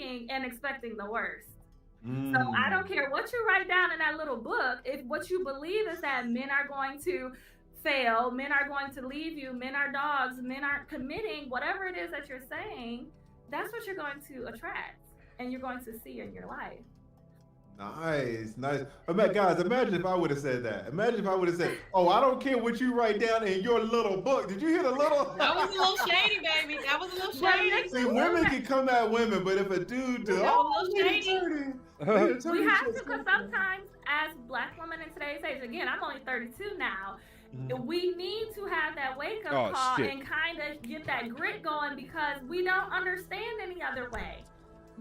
thinking and expecting the worst. So I don't care what you write down in that little book. If what you believe is that men are going to fail, men are going to leave you, men are dogs, men aren't committing, whatever it is that you're saying, that's what you're going to attract and you're going to see in your life. Nice, nice. Guys, imagine if I would have said that. Imagine if I would have said, "Oh, I don't care what you write down in your little book." Did you hear the little? That was a little shady, baby. That was a little shady. See, women can come at women, but if a dude do, That was a little shady. We have to, because sometimes as Black women in today's age, again, I'm only 32 now, we need to have that wake up call and kind of get that grit going because we don't understand any other way.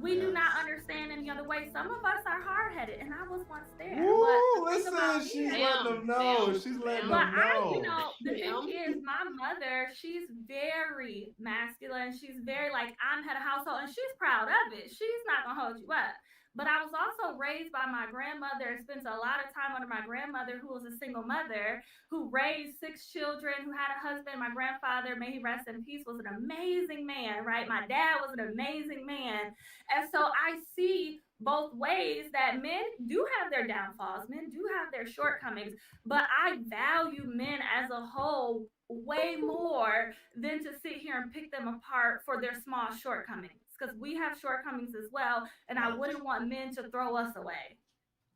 We do not understand any other way. Some of us are hard-headed, and I was once there. Ooh, listen, she's letting them know. She's letting them know. The thing is, my mother, she's very masculine. She's very like, I'm head of household, and she's proud of it. She's not gonna hold you up. But I was also raised by my grandmother, spent a lot of time under my grandmother, who was a single mother, who raised 6 children, who had a husband. My grandfather, may he rest in peace, was an amazing man, right? My dad was an amazing man. And so I see both ways that men do have their downfalls, men do have their shortcomings, but I value men as a whole way more than to sit here and pick them apart for their small shortcomings. Because we have shortcomings as well, and I wouldn't want men to throw us away.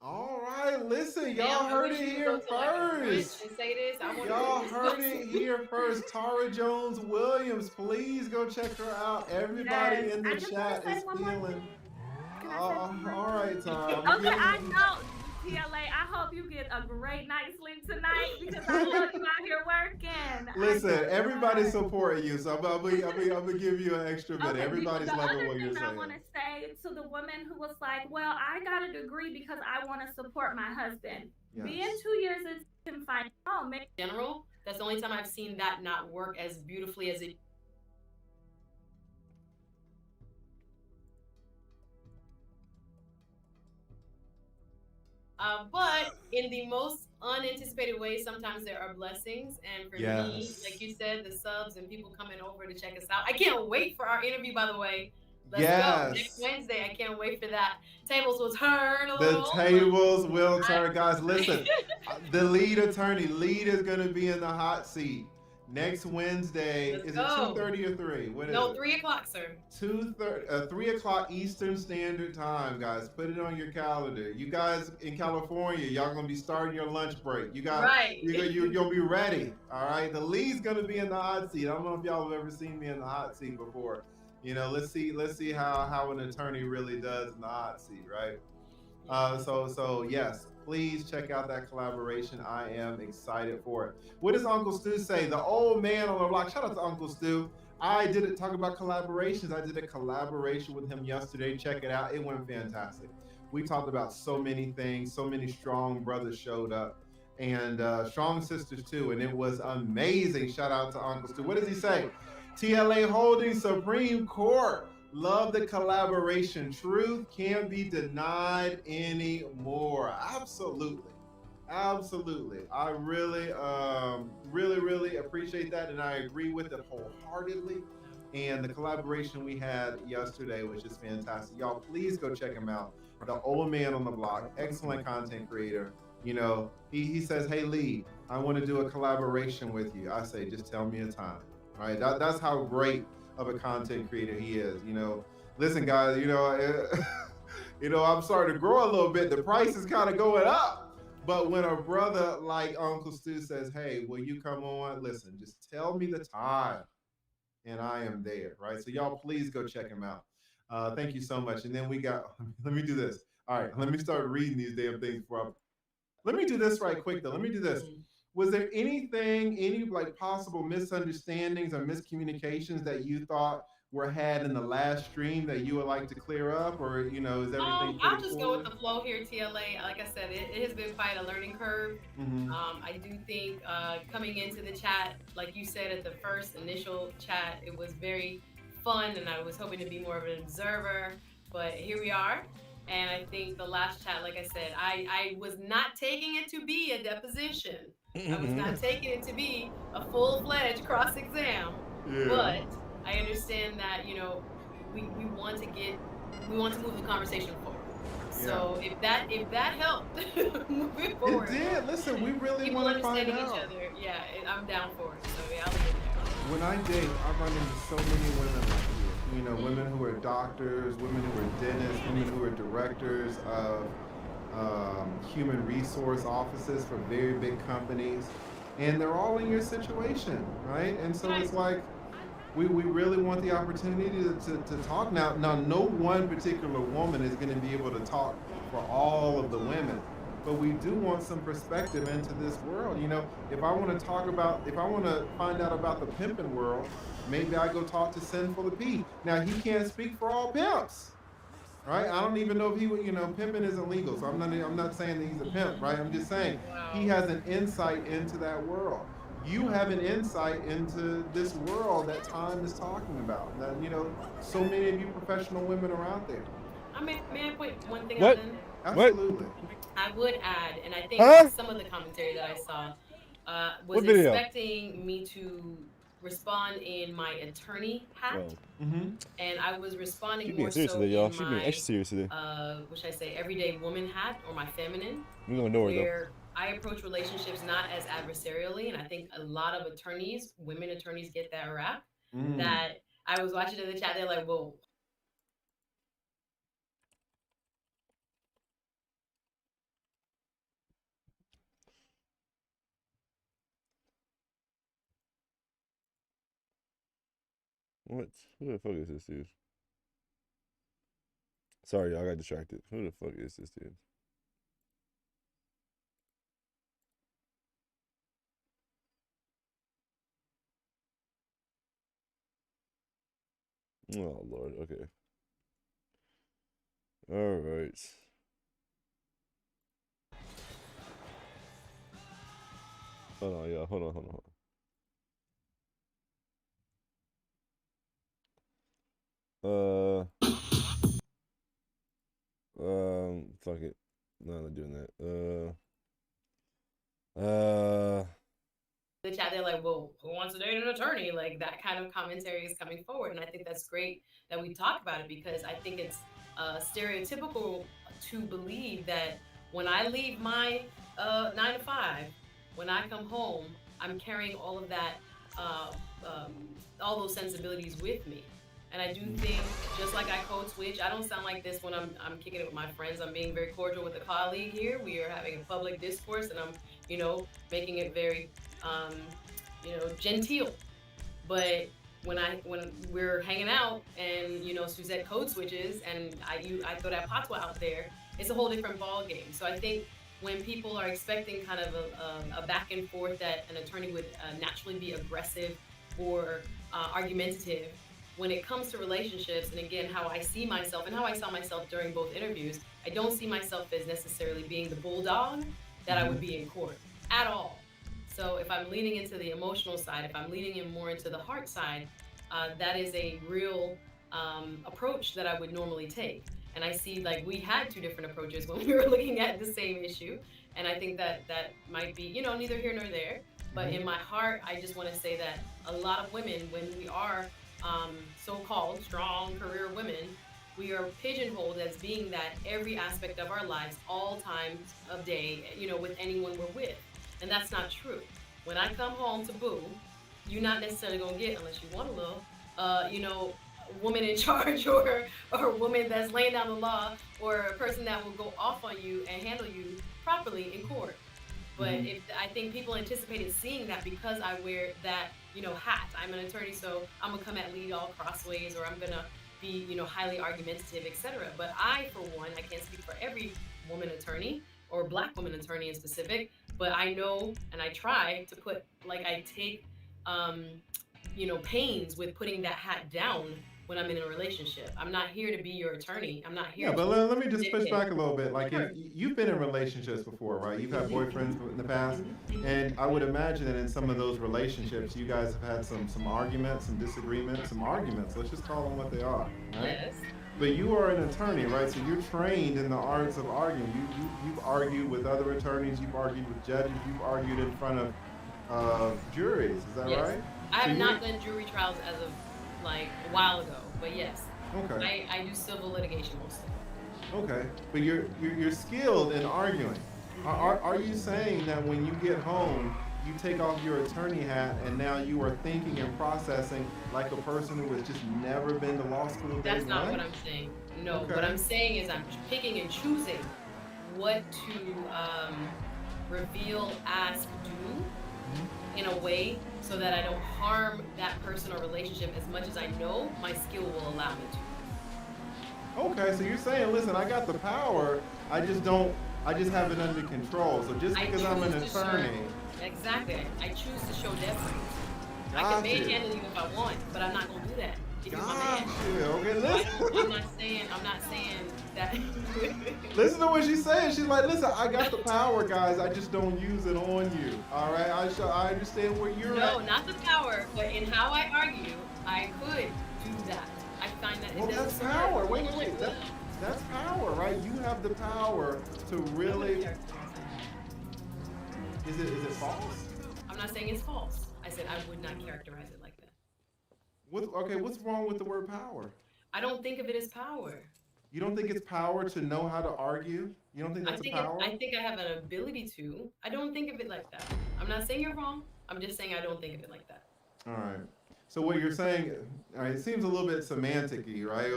All right, listen, y'all heard it here first. Y'all heard it here first. Tara Jones Williams, please go check her out. Everybody in the chat is feeling. All right, Tara. Okay, I know. TLA, I hope you get a great night's sleep tonight because I know you out here working. Listen, everybody's supporting you, so I'm gonna give you an extra minute. Everybody's loving what you're saying. I want to say to the woman who was like, "Well, I got a degree because I want to support my husband." Yes. Being 2 years is confined home. In general, that's the only time I've seen that not work as beautifully as it. But in the most unanticipated way, sometimes there are blessings. And for me, like you said, the subs and people coming over to check us out. I can't wait for our interview, by the way. Let's go. Next Wednesday. I can't wait for that. Tables will turn a little. The tables will turn. Guys, listen. The lead attorney, Lead is going to be in the hot seat. Next Wednesday, is it 2:30 or 3? What is it? 3 o'clock, sir. 3 o'clock Eastern Standard Time, guys. Put it on your calendar. You guys in California, y'all gonna be starting your lunch break. You guys, you're gonna be ready. All right. The lead's gonna be in the hot seat. I don't know if y'all have ever seen me in the hot seat before. You know, let's see how an attorney really does in the hot seat, right? So yes, please check out that collaboration. I am excited for it. What does Uncle Stu say? The old man on the block. Shout out to Uncle Stu. I didn't talk about collaborations. I did a collaboration with him yesterday. Check it out. It went fantastic. We talked about so many things. So many strong brothers showed up and strong sisters too. And it was amazing. Shout out to Uncle Stu. What does he say? TLA Holdings Supreme Court. Love the collaboration. Truth can't be denied anymore. Absolutely. I really appreciate that, and I agree with it wholeheartedly. And the collaboration we had yesterday was just fantastic. Y'all, please go check him out. The old man on the block, excellent content creator. You know, he says, "Hey Lee, I want to do a collaboration with you." I say, "Just tell me a time." Right? That's how great of a content creator he is. You know, listen, guys. You know, I'm starting to grow a little bit. The price is kind of going up. But when a brother like Uncle Stu says, "Hey, will you come on?" Listen, just tell me the time, and I am there. Right? So y'all, please go check him out. Thank you so much. And then we got. Let me do this. All right. Let me start reading these damn things for. Let me do this right quick though. Let me do this. Was there any like possible misunderstandings or miscommunications that you thought were had in the last stream that you would like to clear up, or is everything? I'll just go with the flow here, TLA. Like I said, it has been quite a learning curve. Mm-hmm. I do think coming into the chat, like you said at the first initial chat, it was very fun, and I was hoping to be more of an observer, but here we are. And I think the last chat, like I said, I was not taking it to be a deposition. I was not taking it to be a full-fledged cross-exam. Yeah. But I understand that, we want to get we want to move the conversation forward. So if that helped moving forward, it did. Listen, we really want to find out. Each other. Yeah, I'm down for it. So yeah, I'll be there. When I date, I run into so many women like you. You know, women who are doctors, women who are dentists, women who are directors of human resource offices for very big companies, and they're all in your situation, right? And so it's like, we really want the opportunity to talk. Now, no one particular woman is going to be able to talk for all of the women, but we do want some perspective into this world. You know, if I want to find out about the pimping world, maybe I go talk to Sinful the P. Now, he can't speak for all pimps, right? I don't even know if he would, pimping isn't legal, so I'm not saying that he's a pimp, right? I'm just saying he has an insight into that world. You have an insight into this world that Time is talking about. That, so many of you professional women are out there. May I point one thing out? Absolutely. I would add, and I think some of the commentary that I saw was expecting me to respond in my attorney hat, and I was responding more so in y'all. She being extra serious today. Which I say everyday woman hat, or my feminine. We're gonna know her though. I approach relationships not as adversarially, and I think a lot of attorneys, women attorneys, get that rap. That I was watching in the chat, they're like, "Whoa." What? Who the fuck is this dude? Sorry, y'all, I got distracted. Who the fuck is this dude? Oh, Lord. Okay. All right. Hold on, y'all. Hold on. Fuck it. No, I'm not doing that. The chat, they're like, "Well, who wants to date an attorney?" Like, that kind of commentary is coming forward, and I think that's great that we talk about it, because I think it's stereotypical to believe that when I leave my 9 to 5, when I come home, I'm carrying all of that, all those sensibilities with me. And I do think, just like I code switch, I don't sound like this when I'm kicking it with my friends. I'm being very cordial with a colleague here. We are having a public discourse, and I'm, making it very, genteel. But when we're hanging out and, Suzette code switches and I throw that patois out there, it's a whole different ball game. So I think when people are expecting kind of a back and forth that an attorney would naturally be aggressive or argumentative, when it comes to relationships, and again, how I see myself and how I saw myself during both interviews, I don't see myself as necessarily being the bulldog that I would be in court at all. So if I'm leaning into the emotional side, if I'm leaning in more into the heart side, that is a real approach that I would normally take. And I see, like, we had two different approaches when we were looking at the same issue. And I think that might be, neither here nor there. But in my heart, I just want to say that a lot of women, when we are so-called strong career women, we are pigeonholed as being that every aspect of our lives, all times of day, with anyone we're with. And that's not true. When I come home to boo, you're not necessarily gonna get, unless you want a little, woman in charge or a woman that's laying down the law, or a person that will go off on you and handle you properly in court. But if I think people anticipated seeing that because I wear that, hat. I'm an attorney, so I'm gonna come at lead all crossways, or I'm gonna be, highly argumentative, etc. But I, for one, I can't speak for every woman attorney or Black woman attorney in specific, but I know, and I try to put, I take, pains with putting that hat down when I'm in a relationship. I'm not here to be your attorney. I'm not here. Yeah, but let me just push back a little bit. Like, you've been in relationships before, right? You've had boyfriends in the past, and I would imagine that in some of those relationships, you guys have had some arguments, some disagreements, some arguments. Let's just call them what they are, right? Yes. But you are an attorney, right? So you're trained in the arts of arguing. You've argued with other attorneys. You've argued with judges. You've argued in front of juries. Is that right? I have not done jury trials as of a while ago, but yes. Okay. I do civil litigation mostly. Okay, but you're skilled in arguing. Are you saying that when you get home, you take off your attorney hat and now you are thinking and processing like a person who has just never been to law school? That's not what I'm saying. No, okay. What I'm saying is I'm picking and choosing what to reveal, ask, do in a way so that I don't harm that person or relationship as much as I know my skill will allow me to. Okay, so you're saying, listen, I got the power, I just have it under control. So just because I'm an attorney. Exactly. I choose to show deference. I can manhandle you if I want, but I'm not gonna do that. If you're my man. Okay, listen. I'm not saying that. Listen to what she's saying. She's like, listen, I got the power, guys. I just don't use it on you. All right, I understand where you're at. No, not the power, but in how I argue, I could do that. I find that. Well, that's power. Wait. That's power, right? You have the power to really. Is it false? I'm not saying it's false. I said I would not characterize it like that. What's wrong with the word power? I don't think of it as power. You don't think it's power to know how to argue? You don't think that's power? I think I have an ability to. I don't think of it like that. I'm not saying you're wrong. I'm just saying I don't think of it like that. All right. So what you're saying, all right, it seems a little bit semantic-y, right?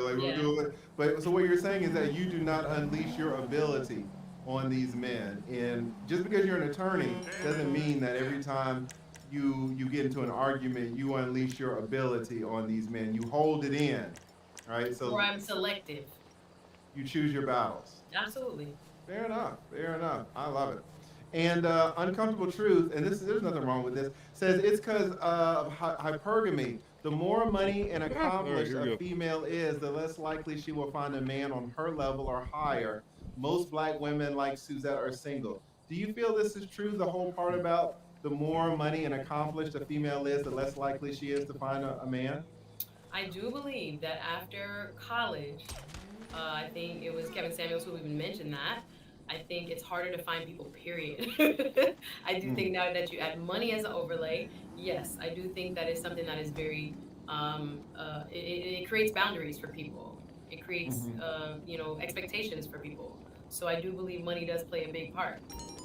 But so what you're saying is that you do not unleash your ability on these men. And just because you're an attorney doesn't mean that every time you get into an argument, you unleash your ability on these men. You hold it in, right? So or I'm selective. You choose your battles. Absolutely. Fair enough. I love it. And Uncomfortable Truth, and there's nothing wrong with this, says it's because of hypergamy. The more money and accomplished a female is, the less likely she will find a man on her level or higher. Most black women like Suzette are single. Do you feel this is true, the whole part about the more money and accomplished a female is, the less likely she is to find a man? I do believe that after college, I think it was Kevin Samuels who even mentioned that, I think it's harder to find people, period. I do think now that you add money as an overlay, yes, I do think that is something that is very, it creates boundaries for people. It creates, expectations for people. So I do believe money does play a big part.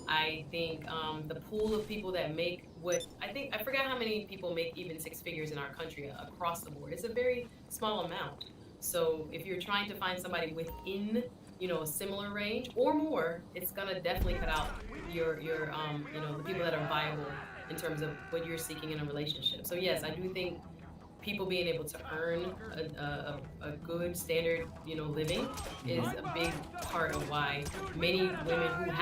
I think the pool of people that make I forgot how many people make even six figures in our country across the board. It's a very small amount. So if you're trying to find somebody within a similar range or more, it's gonna definitely cut out your the people that are viable in terms of what you're seeking in a relationship. So yes, I do think people being able to earn a good standard, living is a big part of why many women who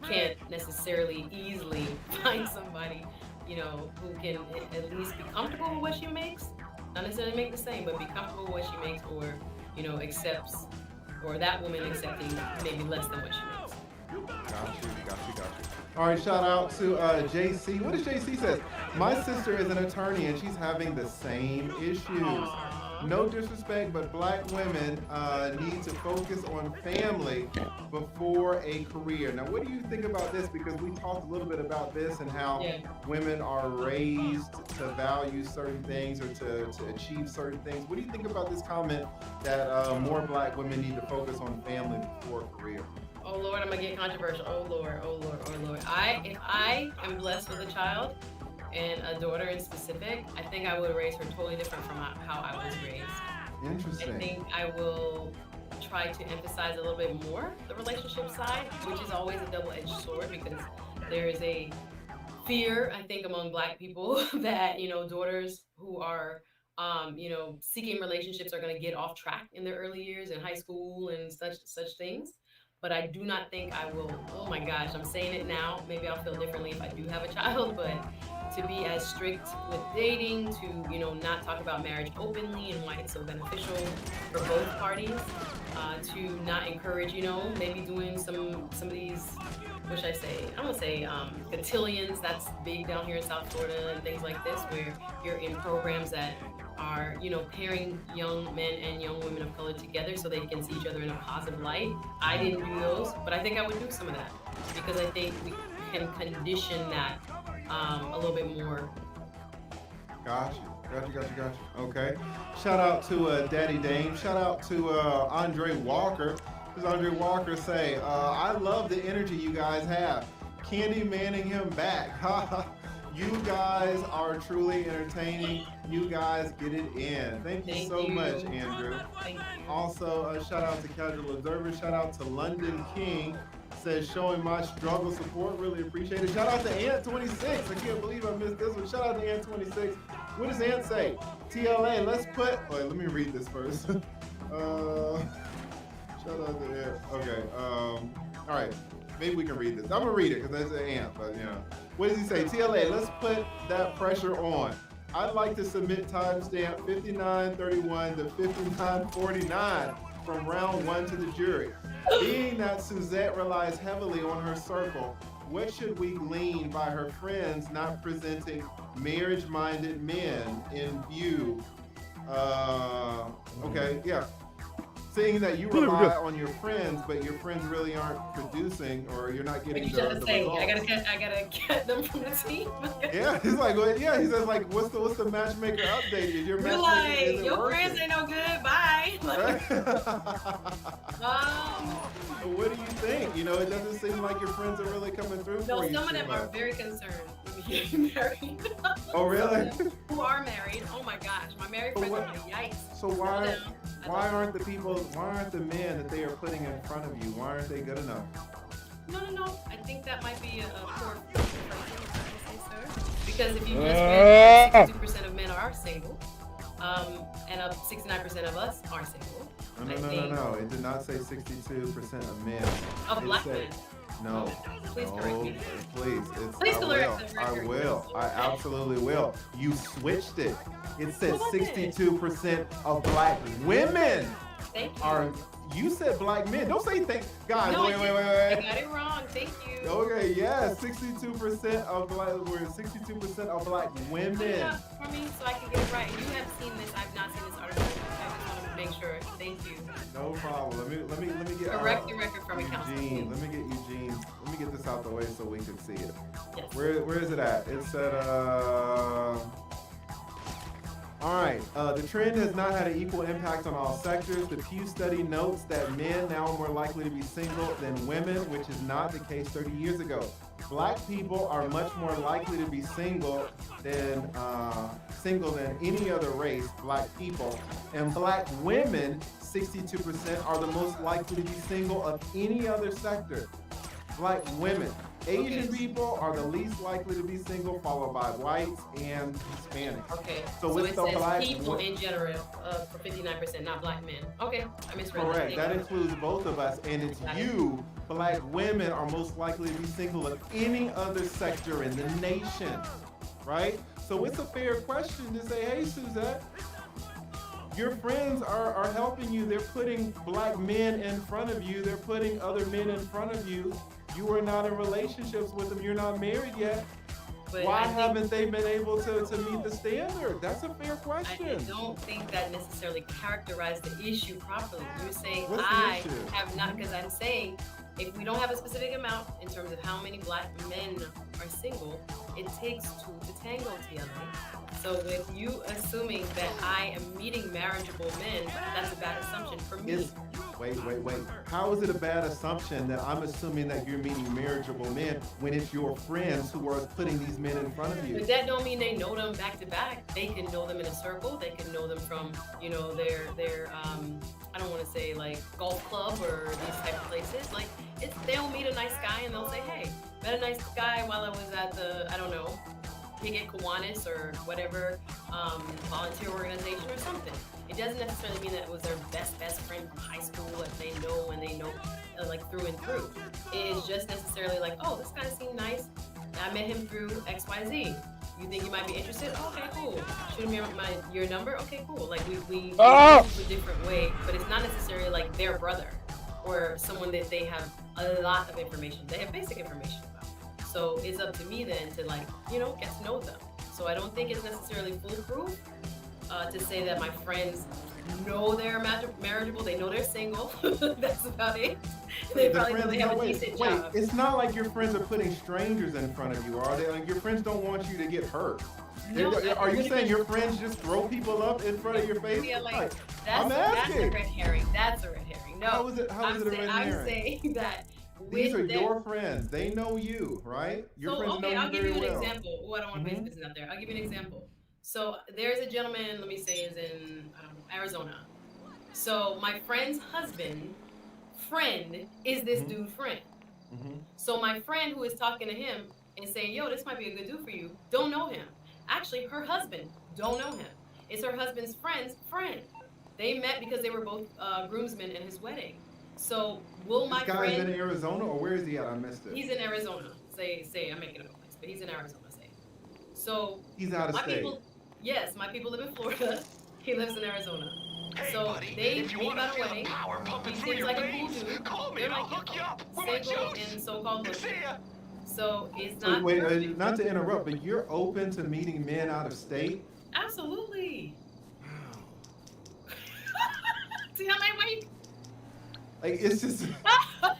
can't necessarily easily find somebody, who can at least be comfortable with what she makes. Not necessarily make the same, but be comfortable with what she makes, or accepts, or that woman accepting maybe less than what she makes. Got you. All right, shout out to JC. What does JC says? My sister is an attorney and she's having the same issues. No disrespect, but black women need to focus on family before a career. Now, what do you think about this? Because we talked a little bit about this and how women are raised to value certain things or to achieve certain things. What do you think about this comment that more black women need to focus on family before a career? Oh Lord, I'm gonna get controversial. Oh Lord. If I am blessed with a child, and a daughter in specific, I think I would raise her totally different from how I was raised. Interesting. I think I will try to emphasize a little bit more the relationship side, which is always a double-edged sword because there is a fear, I think, among black people that, daughters who are, seeking relationships are going to get off track in their early years in high school and such things. But I do not think I will, oh my gosh, I'm saying it now, maybe I'll feel differently if I do have a child, but to be as strict with dating, to, not talk about marriage openly and why it's so beneficial for both parties, to not encourage, maybe doing some of these, what should I say? I don't want to say cotillions, that's big down here in South Florida and things like this, where you're in programs that are, pairing young men and young women of color together so they can see each other in a positive light. I didn't do those, but I think I would do some of that because I think we can condition that a little bit more. Gotcha. Gotcha. Okay. Shout out to Daddy Dame. Shout out to Andre Walker. Does Andre Walker say, I love the energy you guys have. Candy Manning him back. You guys are truly entertaining. You guys get it in. Thank you so much, Andrew. Also, shout out to Casual Observer. Shout out to London King. Says, showing my struggle support. Really appreciate it. Shout out to Ant26. I can't believe I missed this one. Shout out to Ant26. What does Ant say? TLA, let's put... Wait, let me read this first. Shout out to Ant. Okay. All right. Maybe we can read this. I'm going to read it because that's an Ant, but you know. What does he say? TLA, let's put that pressure on. I'd like to submit timestamp 5931 to 5949 from round 1 to the jury. Being that Suzette relies heavily on her circle, what should we glean by her friends not presenting marriage-minded men in view? Okay, yeah. Seeing that you rely on your friends, but your friends really aren't producing, or you're not getting the results. I gotta get them from the team. Yeah, he's like, well, yeah, he says like, what's the matchmaker update? Is your matchmaker like, your working? Friends ain't no good. Bye. What do you think? You know, it doesn't seem like your friends are really coming through for you. No, some of them are very concerned with me getting married. Oh, really? Who are married? Oh my gosh, my married friends are like, yikes. So why aren't the men that they are putting in front of you? Why aren't they good enough? No. I think that might be a poor because if you just read 62% of men are single, and 69% of us are single. No. It did not say 62% of men. Of black men. No. Please correct me. Please. I will. I absolutely will. You switched it. It says 62% of black women are. You said black men. Don't say thank. Guys, no, wait. I got it wrong. Thank you. Okay, yeah, 62% of black. We're 62% of black women. Yeah, for me, so I can get it right. You have seen this. I've not seen this article. I just want to make sure. Thank you. No problem. Let me get correct the record from Eugene. Let me get Eugene. Let me get this out the way so we can see it. Yes. Where is it at? It's at All right, the trend has not had an equal impact on all sectors. The Pew study notes that men now are more likely to be single than women, which is not the case 30 years ago. Black people are much more likely to be single than any other race, black people. And black women, 62%, are the most likely to be single of any other sector. Black women. Asian people are the least likely to be single, followed by whites and Hispanics. Okay. So it says black people in general for 59%, not black men. Okay, I misread that. Correct. That includes both of us, and it's you. Black women are most likely to be single of any other sector in the nation, right? So it's a fair question to say, hey, Suzette, your friends are helping you. They're putting black men in front of you. They're putting other men in front of you. You are not in relationships with them. You're not married yet. But why haven't they been able to meet the standard? That's a fair question. I don't think that necessarily characterized the issue properly. You're saying have not, because I'm saying if we don't have a specific amount in terms of how many black men are single, it takes two to tango, TLA. So with you assuming that I am meeting marriageable men, that's a bad assumption for me. Wait. How is it a bad assumption that I'm assuming that you're meeting marriageable men when it's your friends who are putting these men in front of you? But that don't mean they know them back to back. They can know them in a circle. They can know them from, their I don't want to say like golf club or these type of places. Like they'll meet a nice guy and they'll say, hey, met a nice guy while I was at the, I don't know, Pig at Kiwanis or whatever volunteer organization or something. It doesn't necessarily mean that it was their best friend from high school that they know and they know like through and through. It is just necessarily like, oh, this guy seemed nice. I met him through XYZ. You think you might be interested? Okay, cool. Shoot me your number? Okay, cool. Like we move a different way, but it's not necessarily like their brother or someone that they have a lot of information. They have basic information about. So it's up to me then to get to know them. So I don't think it's necessarily foolproof to say that my friends know they're marriageable. They know they're single. That's about it. They probably know they have a decent job. It's not like your friends are putting strangers in front of you, are they? Like, your friends don't want you to get hurt. No, are you saying your friends just throw people up in front of your face? Like, I'm asking. That's a red herring. That's a red herring. No, how is it a red herring? I'm saying that these are your friends. They know you, right? Your friends know you very well. I'll give you an example. Oh, I don't want to place business out there. I'll give you an example. So there's a gentleman, let me say, is in, I don't know, Arizona. So my friend's friend is this dude's friend. So my friend who is talking to him and saying, yo, this might be a good dude for you, don't know him. Actually, her husband don't know him. It's her husband's friend's friend. They met because they were both groomsmen in his wedding. So will my friend... This guy's in Arizona, or where is he at? I missed it. He's in Arizona. Say I'm making up a place, but he's in Arizona, say. So... He's out of state. Yes, my people live in Florida. He lives in Arizona. So they got away. He seems like a cool dude. They're like single and so-called looking. So it's not. So wait, not to interrupt, but you're open to meeting men out of state? Absolutely. See how my wife? Like, it's just,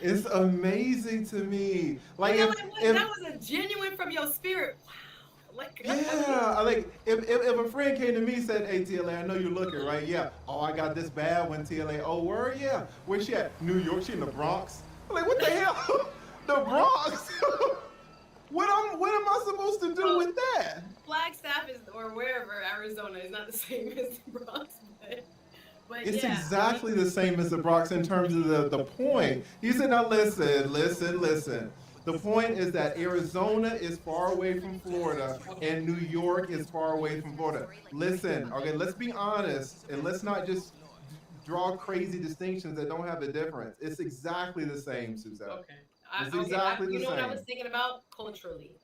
it's amazing to me. Like, if that was a genuine from your spirit. Wow. Like, yeah, like if a friend came to me and said, hey, TLA, I know you're looking, right? Yeah. Oh, I got this bad one, TLA. Oh, where? Yeah. Where's she at? New York. She in the Bronx. I'm like, what the hell? The Bronx? What am I supposed to do with that? Flagstaff is, or wherever, Arizona is not the same as the Bronx, but it's exactly the same as the Bronx in terms of the point. He said, now listen. The point is that Arizona is far away from Florida and New York is far away from Florida. Listen, okay, let's be honest and let's not just draw crazy distinctions that don't have a difference. It's exactly the same, Suzette. Okay. It's exactly the same. You know what I was thinking about? Culturally.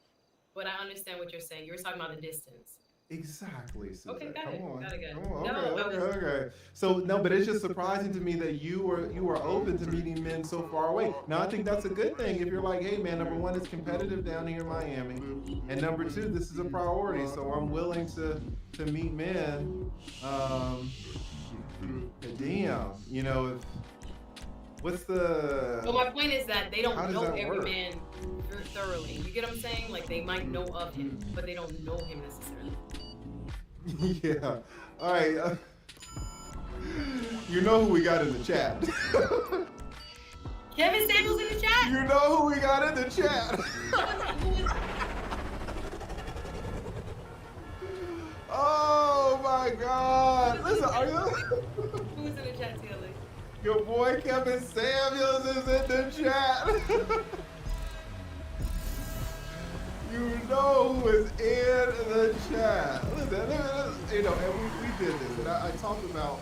But I understand what you're saying. You were talking about the distance. Exactly, Suzette. Okay, got it. Come on. Okay. So no, but it's just surprising to me that you were open to meeting men so far away. Now I think that's a good thing if you're like, hey man, number one, it's competitive down here in Miami, and number two, this is a priority. So I'm willing to meet men. Damn, you know. What's the? Well, my point is that they don't know every man thoroughly. You get what I'm saying? Like they might know of him, but they don't know him necessarily. Yeah. All right. You know who we got in the chat. Kevin Samuels in the chat. You know who we got in the chat. Oh my God! Listen, are you? Who's in the chat, TLA? Your boy Kevin Samuels is in the chat. You know who is in the chat. Listen, you know, and we did this, and I talked about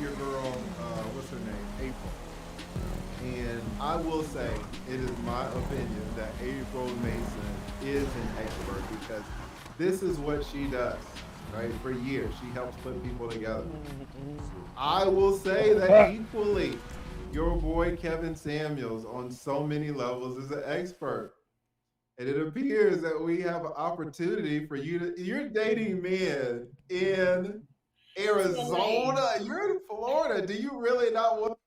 your girl, what's her name, April. And I will say, it is my opinion that April Mason is an expert because this is what she does. Right, for years, she helps put people together. I will say that equally, your boy Kevin Samuels on so many levels is an expert. And it appears that we have an opportunity for you're dating men in Arizona, you're in Florida. Do you really not want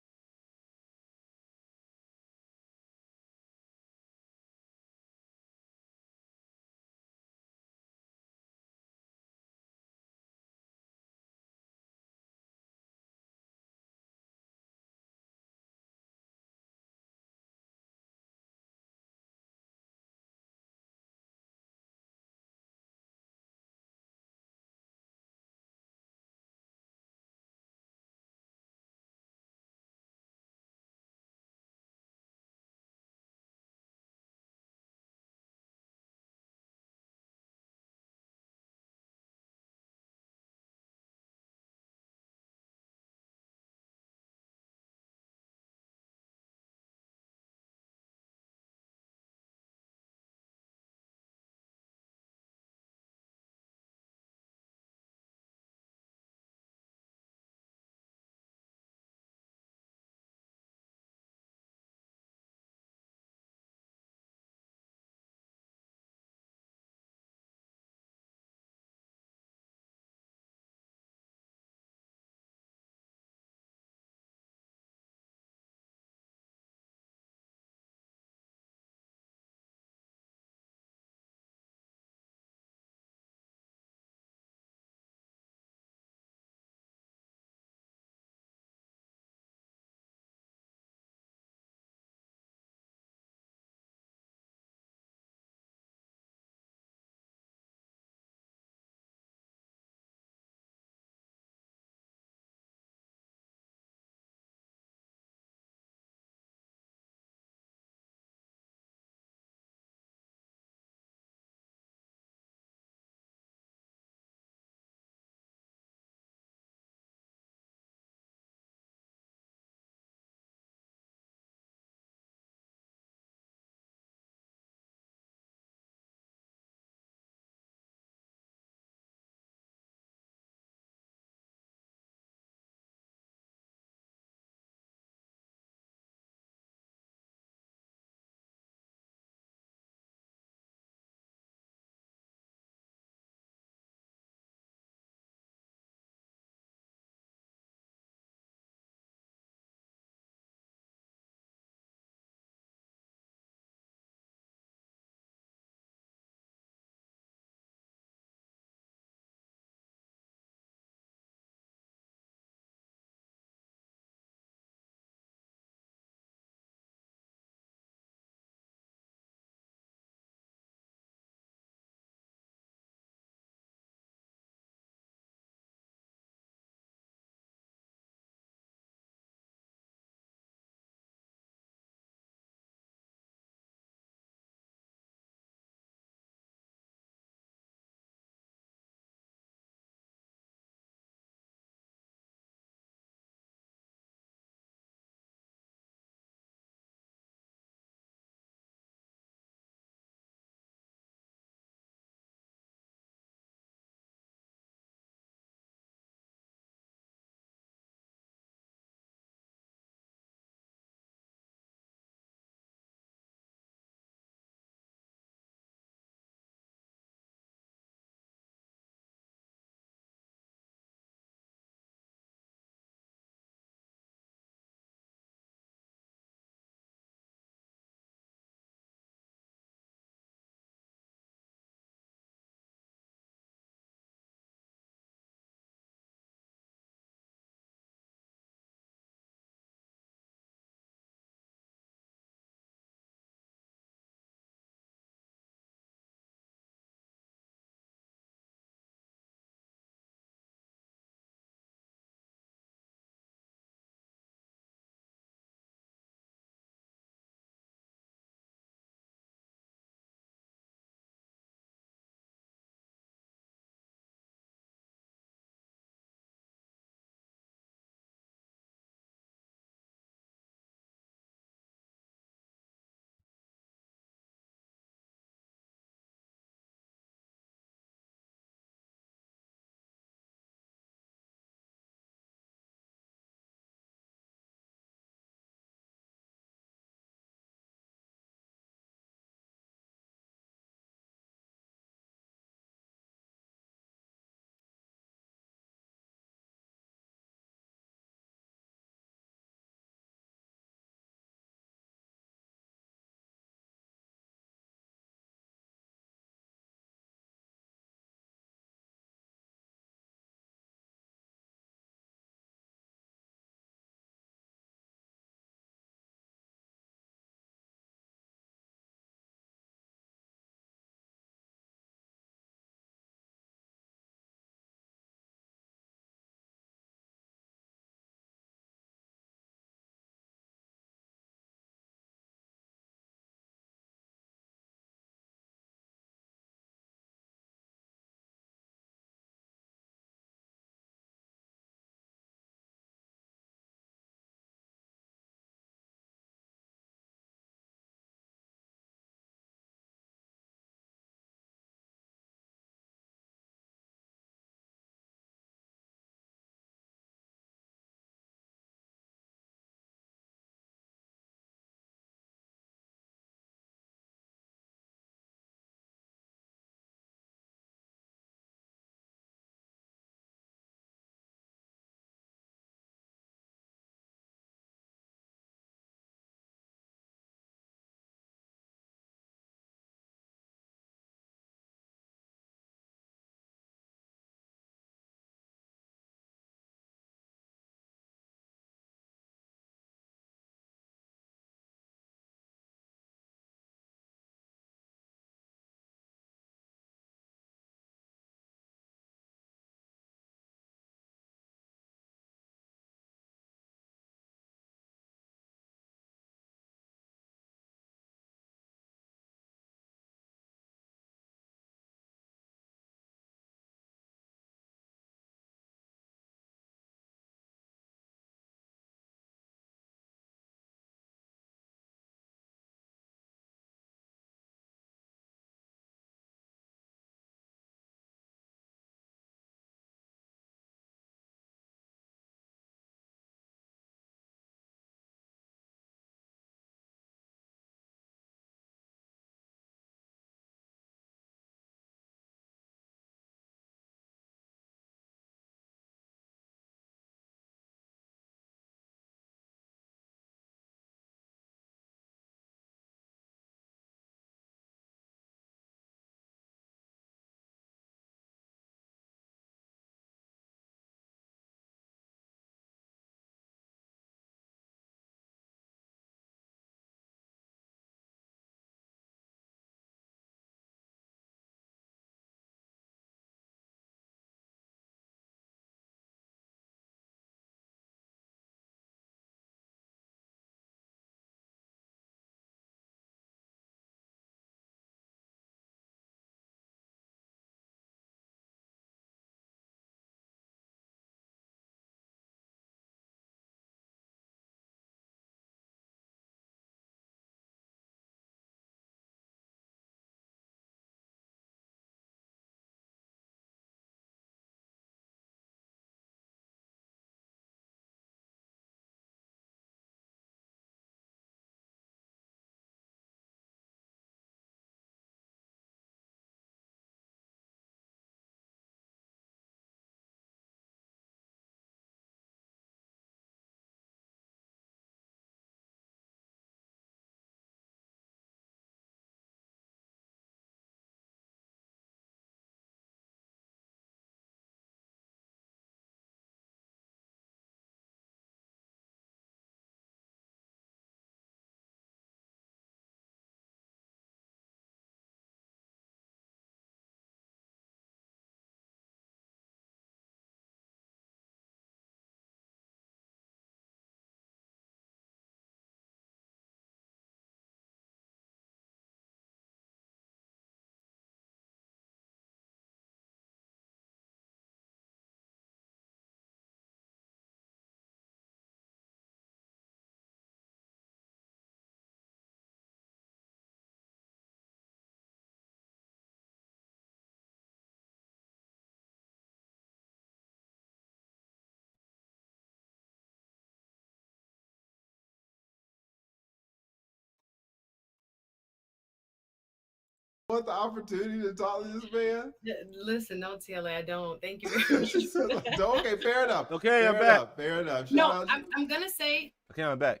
want the opportunity to talk to this man? Listen, no, TLA, I don't. Thank you very much. Okay, fair enough. Okay, I'm back. Fair enough. No, I'm gonna say. Okay, I'm back.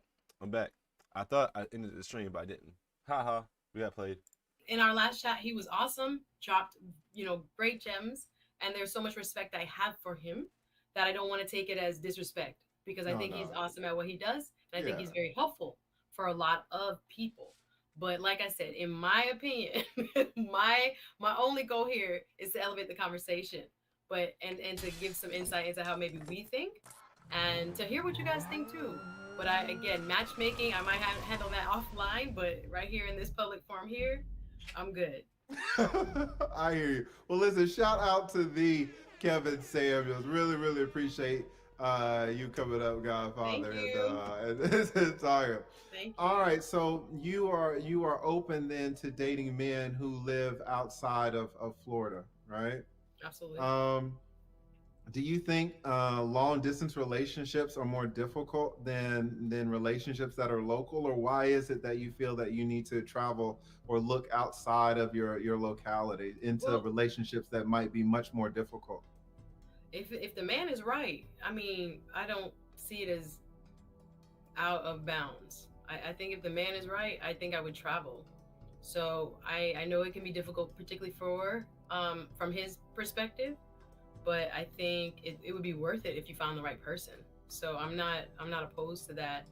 I thought I ended the stream, but I didn't. Haha, we got played. In our last chat, he was awesome. Dropped, great gems, and there's so much respect I have for him that I don't want to take it as disrespect because I think he's awesome at what he does, and I think he's very helpful for a lot of people. But like I said, in my opinion, my only goal here is to elevate the conversation, but and to give some insight into how maybe we think, and to hear what you guys think too. But again, matchmaking, I might handle that offline, but right here in this public forum here, I'm good. I hear you. Well, listen, shout out to the Kevin Samuels. Really, really appreciate you coming up, Godfather. Thank you. And talking. Thank you. All right, so you are open then to dating men who live outside of Florida, right? Absolutely. Do you think long distance relationships are more difficult than relationships that are local, or why is it that you feel that you need to travel or look outside of your locality into relationships that might be much more difficult? If the man is right, I mean, I don't see it as out of bounds. I think if the man is right, I think I would travel. So I know it can be difficult, particularly for from his perspective, but I think it would be worth it if you found the right person. So I'm not opposed to that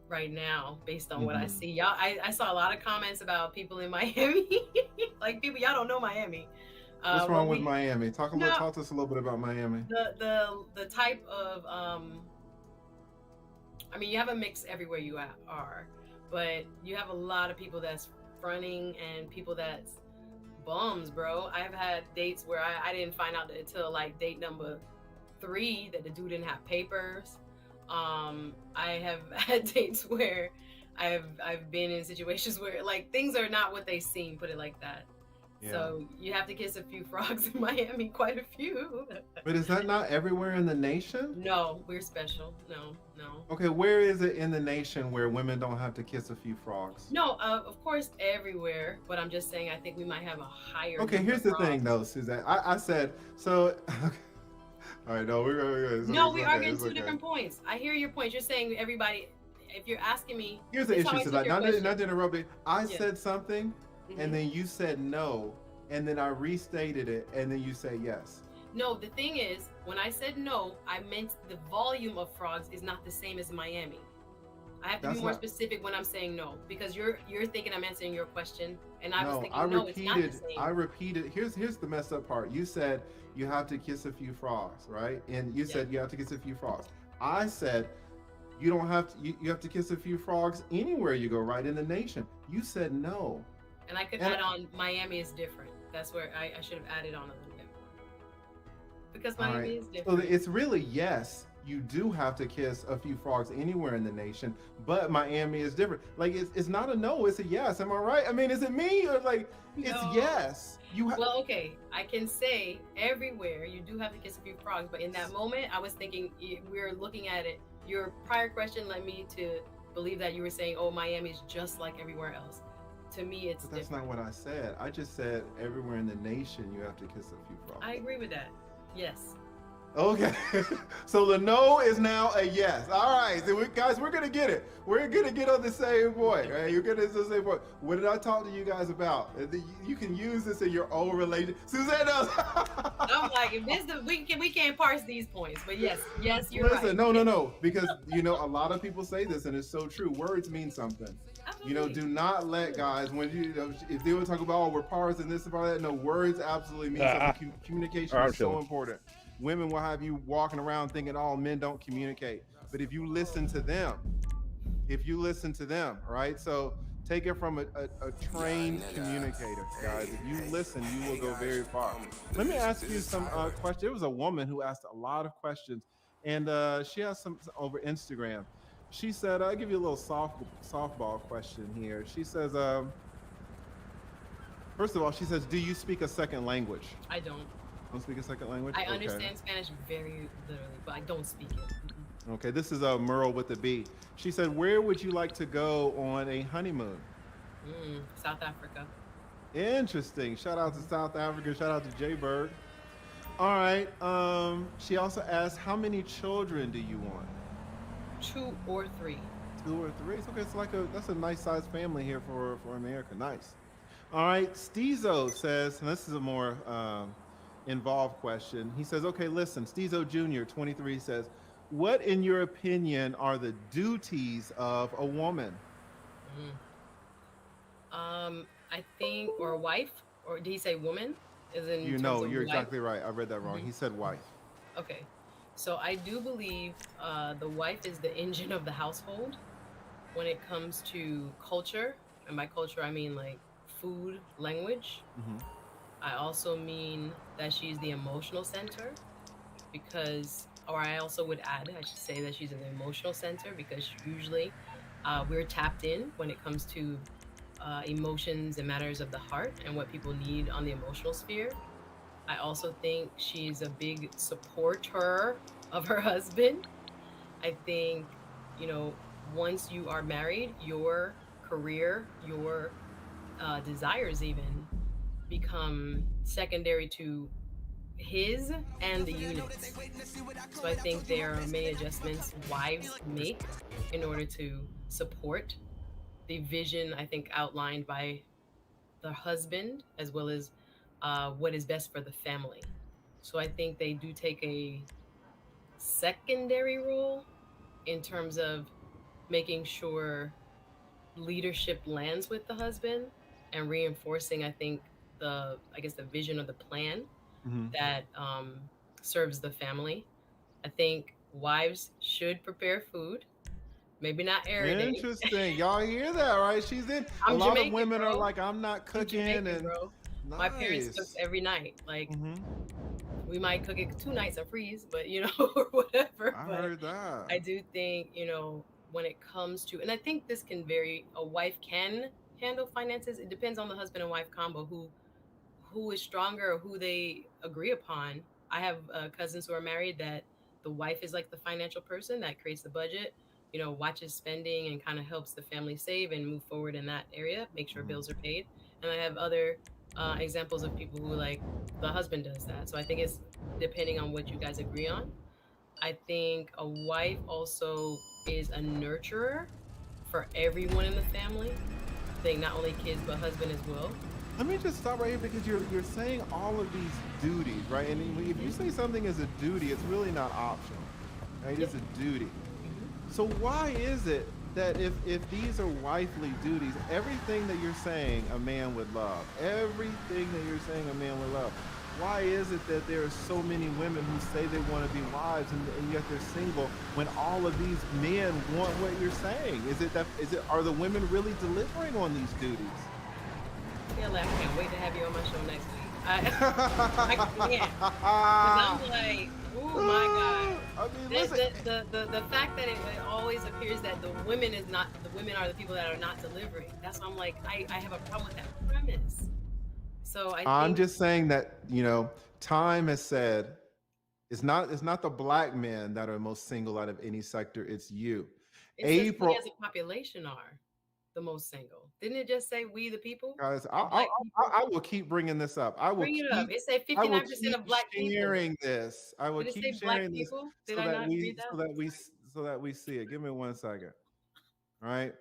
right now based on what I see. Y'all, I saw a lot of comments about people in Miami. Like, people, y'all don't know Miami. What's wrong with Miami? Talk to us a little bit about Miami. The type of I mean, you have a mix everywhere you are, but you have a lot of people that's fronting and people that's bums, bro. I've had dates where I didn't find out until like date number 3 that the dude didn't have papers. I have had dates where I've been in situations where like things are not what they seem, put it like that. Yeah. So you have to kiss a few frogs in Miami, quite a few. But is that not everywhere in the nation? No, we're special. No. Okay, where is it in the nation where women don't have to kiss a few frogs? No, of course everywhere. But I'm just saying, I think we might have a higher. Okay, here's the thing, though, Suzanne. I said so. All right, no, we're no, we are getting two different points. I hear your point. You're saying everybody. If you're asking me, here's the issue, Suzanne. Not to interrupt you. I said something. And then you said no, and then I restated it, and then you say yes. No, the thing is, when I said no, I meant the volume of frogs is not the same as Miami. I have to be more specific when I'm saying no, because you're thinking I'm answering your question, and I was thinking no, it's not the same. I repeated. Here's the messed up part. You said you have to kiss a few frogs, right? And you said you have to kiss a few frogs. I said you don't have to. You have to kiss a few frogs anywhere you go, right, in the nation. You said no. And I could add on, Miami is different. That's where I should have added on a little bit more. Because Miami is different. So it's really yes, you do have to kiss a few frogs anywhere in the nation, but Miami is different. Like, it's not a no, it's a yes. Am I right? I mean, is it me or like, it's yes. Well, okay, I can say everywhere you do have to kiss a few frogs, but in that moment, I was thinking, we're looking at it. Your prior question led me to believe that you were saying, oh, Miami is just like everywhere else. To me, it's different. That's not what I said. I just said everywhere in the nation you have to kiss a few frogs. I agree with that. Yes. Okay. So the no is now a yes. All right. So guys, we're going to get it. We're going to get on the same point. Right? You're going to the same point. What did I talk to you guys about? You can use this in your own relationship. Suzanne knows. I'm like, if this we can't parse these points, but yes, you're right. Listen, no. Because, a lot of people say this, and it's so true. Words mean something. Absolutely. Do not let guys, when if they would talk about, we're parsing this about that, no, words absolutely mean something. Communication is so important. Women will have you walking around thinking all men don't communicate. But if you listen to them, right? So take it from a trained communicator, guys. If you listen, you will go very far. Let me ask you some questions. There was a woman who asked a lot of questions, and she has some over Instagram. She said, I'll give you a little softball question here. She says, first of all, she says, do you speak a second language? I don't. Don't speak a second language? I understand Spanish very literally, but I don't speak it. Okay, this is Merle with the B. She said, where would you like to go on a honeymoon? South Africa. Interesting. Shout out to South Africa. Shout out to Jay Bird. All right. She also asked, how many children do you want? 2 or 3. 2 or 3. It's okay. That's a nice sized family here for America. Nice. All right. Stezo says, and this is a more involved question. He says, okay, listen, Stezo Jr., 23, says, what, in your opinion, are the duties of a woman? I think, or a wife, or did he say woman? You're exactly right. I read that wrong. He said wife. Okay. So I do believe the wife is the engine of the household when it comes to culture. And by culture, I mean like food, language. I also mean that she's the emotional center I also would add, I should say that she's an emotional center because usually we're tapped in when it comes to emotions and matters of the heart and what people need on the emotional sphere. I also think she's a big supporter of her husband. I think, once you are married, your career, your desires even become secondary to his and the unit's. So I think there are many adjustments wives make in order to support the vision, I think, outlined by the husband, as well as what is best for the family. So I think they do take a secondary role in terms of making sure leadership lands with the husband and reinforcing, I think, the vision of the plan that serves the family. I think wives should prepare food. Maybe not every day. Interesting. Y'all hear that, right? She's in. A lot of women are like, I'm not cooking. Jamaican, bro. Nice. My parents cook every night. Like, we might cook it 2 nights and freeze, but or whatever. I heard that. I do think, when it comes to, and I think this can vary. A wife can handle finances. It depends on the husband and wife combo, who is stronger or who they agree upon. I have cousins who are married that the wife is like the financial person that creates the budget, watches spending and kind of helps the family save and move forward in that area, make sure bills are paid. And I have other examples of people who like the husband does that. So I think it's depending on what you guys agree on. I think a wife also is a nurturer for everyone in the family. I think not only kids, but husband as well. Let me just stop right here because you're saying all of these duties, right? And if you say something is a duty, it's really not optional, right? It's a duty. So why is it that if these are wifely duties, everything that you're saying a man would love, why is it that there are so many women who say they want to be wives and yet they're single when all of these men want what you're saying? Are the women really delivering on these duties? I can't wait to have you on my show next week. I can't. I'm like, oh my God. I mean, the fact that it always appears that the women are the people that are not delivering. That's why I'm like, I have a problem with that premise. So I'm just saying that, time has said it's not the black men that are most single out of any sector, it's you. April, we as a population are the most single. Didn't it just say we the people? Guys, I will keep bringing this up. I will bring it up. It said 59% of black people. Sharing this. I will keep sharing this so that we see it. Give me 1 second. All right.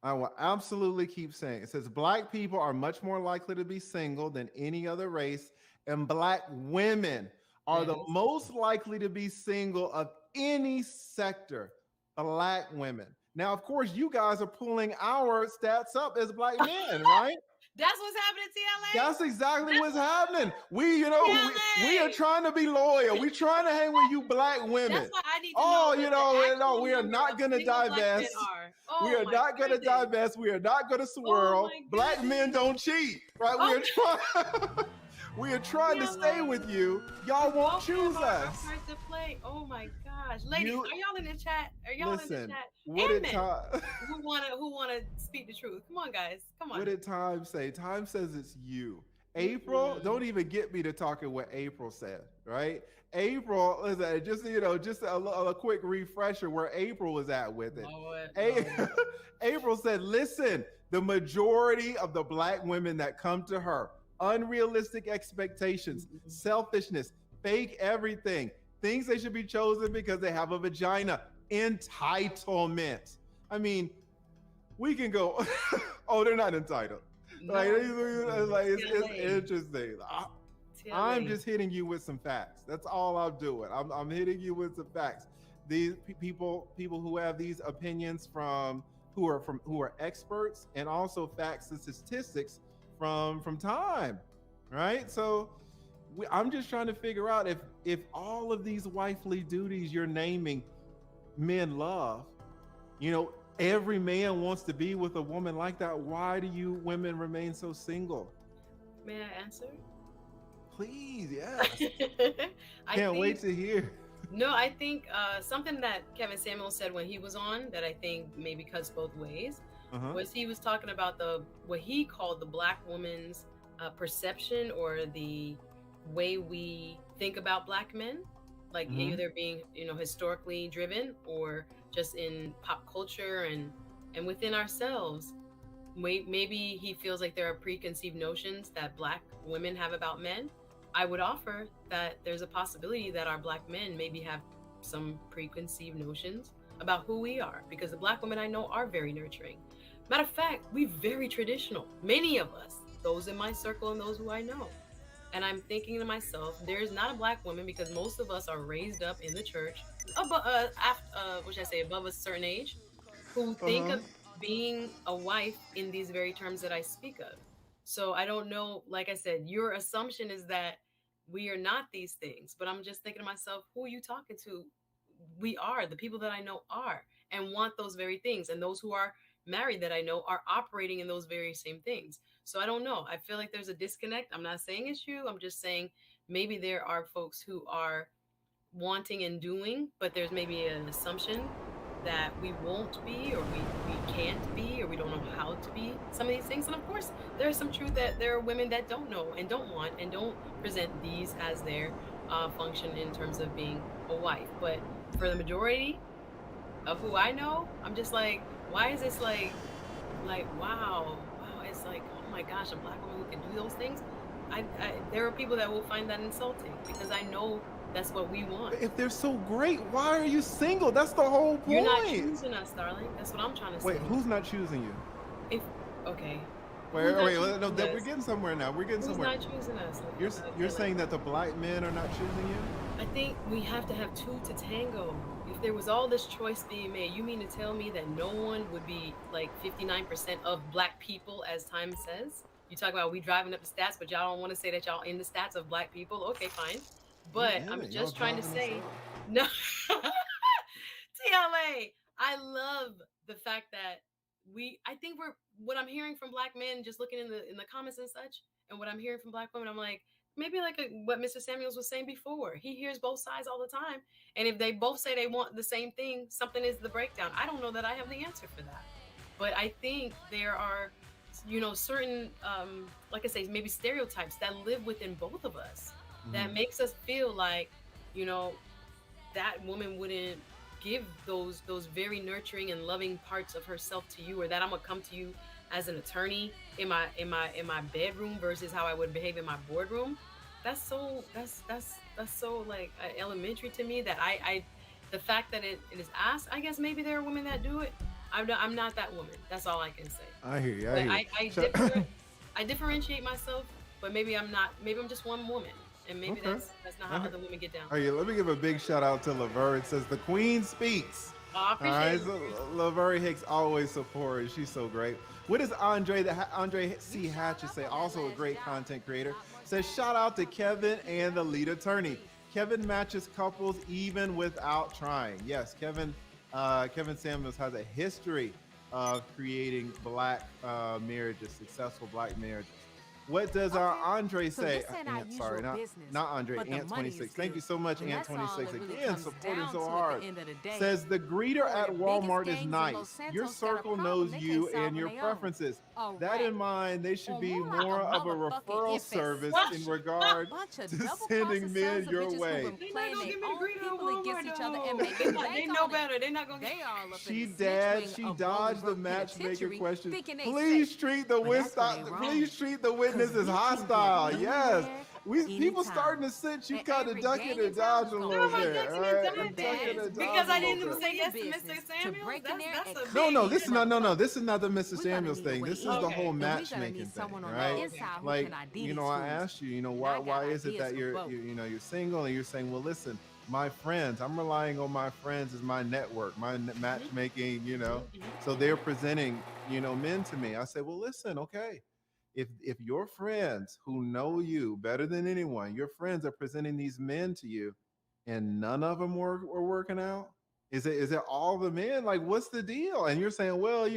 I will absolutely keep saying it. It says black people are much more likely to be single than any other race, and black women are the most likely to be single of any sector. Black women. Now, of course, you guys are pulling our stats up as black men, right? That's what's happening, TLA. That's exactly what's happening. We are trying to be loyal. We're trying to hang with you black women. That's why I need to know. We are not going to divest. We are not going to divest. We are not going to swirl. Black men don't cheat, right? We are trying to stay with you. Y'all won't choose us. Oh my gosh, ladies, are y'all in the chat? Listen, what did time? Who wanna speak the truth? Come on, guys. Come on. What did Time say? Time says it's you. April, don't even get me to talking what April said, right? April, listen, just a quick refresher where April was at with it. April said, listen, The majority of the black women that come to her, unrealistic expectations, selfishness, fake everything, things they should be chosen because they have a vagina, entitlement. I mean, we can go, oh, they're not entitled. No. It's interesting. I'm just hitting you with some facts. That's all I'm doing. I'm hitting you with some facts. These people who have these opinions who are experts, and also facts and statistics from time, right? So I'm just trying to figure out if all of these wifely duties you're naming men love, every man wants to be with a woman like that. Why do you women remain so single? May I answer? Please, yes. Can't wait to hear. No, I think something that Kevin Samuel said when he was on that I think maybe cuts both ways was he was talking about what he called the black woman's perception, or the way we think about black men, like either being historically driven or just in pop culture and within ourselves. Maybe he feels like there are preconceived notions that black women have about men. I would offer that there's a possibility that our black men maybe have some preconceived notions about who we are, because the black women I know are very nurturing. Matter of fact, we're very traditional. Many of us, those in my circle and those who I know. And I'm thinking to myself, there's not a black woman, because most of us are raised up in the church, above a certain age, who think of being a wife in these very terms that I speak of. So I don't know, like I said, your assumption is that we are not these things, but I'm just thinking to myself, who are you talking to? We are, the people that I know are, and want those very things. And those who are married that I know are operating in those very same things. So I don't know. I feel like there's a disconnect. I'm not saying it's you. I'm just saying maybe there are folks who are wanting and doing, but there's maybe an assumption that we won't be, or we can't be, or we don't know how to be some of these things. And of course, there's some truth that there are women that don't know and don't want and don't present these as their function in terms of being a wife. But for the majority of who I know, I'm just like, why is this like wow, it's like, oh my gosh, a black woman who can do those things? There are people that will find that insulting, because I know that's what we want. If they're so great, why are you single? That's the whole point. You're not choosing us, darling. That's what I'm trying to say. Wait, who's not choosing you? Okay. Wait, no, we're getting somewhere now. We're getting somewhere. Who's not choosing us? You're saying that the black men are not choosing you? I think we have to have two to tango. If there was all this choice being made, you mean to tell me that no one would be like 59% of black people, as Time says? You talk about we driving up the stats, but y'all don't want to say that y'all in the stats of black people. Okay, fine. But I'm just trying to say, no, TLA, I love the fact that what I'm hearing from black men, just looking in the comments and such, and what I'm hearing from black women, I'm like, maybe like what Mr. Samuels was saying before. He hears both sides all the time. And if they both say they want the same thing, something is the breakdown. I don't know that I have the answer for that. But I think there are, certain, like I say, maybe stereotypes that live within both of us. That makes us feel like, that woman wouldn't give those very nurturing and loving parts of herself to you, or that I'm gonna come to you as an attorney in my bedroom versus how I would behave in my boardroom. That's so like elementary to me, that I the fact that it is asked. I guess maybe there are women that do it. I'm not that woman. That's all I can say. I hear you. I differentiate myself, but maybe I'm not. Maybe I'm just one woman. And maybe that's not how other women get down. All right, let me give a big shout out to Laverne. It says the Queen speaks. Oh, I appreciate it. So Laverne Hicks always supported. She's so great. What does Andre C. Hatcher say? Also a great content creator. Says shout out to Kevin and the lead attorney. Kevin matches couples even without trying. Yes, Kevin Samuels has a history of creating black marriages, successful black marriages. What does Andre say? Not Andre, Ant26. Thank you so much, Ant26. Again, supporting so hard. Says the greeter at Walmart is nice. Your circle knows you and your preferences. that in mind, they should be more of a referral service in regard to sending men your way. They're not gonna give me the green on Walmart, though. They know better. They're not gonna. She dodged the matchmaker question. Please treat the witness as hostile. Yes. People starting to sense you kind of ducking and dodging a little bit. Because I didn't say yes to Mr. Samuels. No, this is not the Mr. Samuels thing. This is the whole matchmaking thing, right? Like, I asked you, why is it that you're single, and you're saying, well, listen, my friends, I'm relying on my friends as my network, my matchmaking, so they're presenting, men to me. I say, well, listen, okay. If your friends who know you better than anyone, your friends are presenting these men to you, and none of them were working out, is it all the men? Like, what's the deal? And you're saying, well,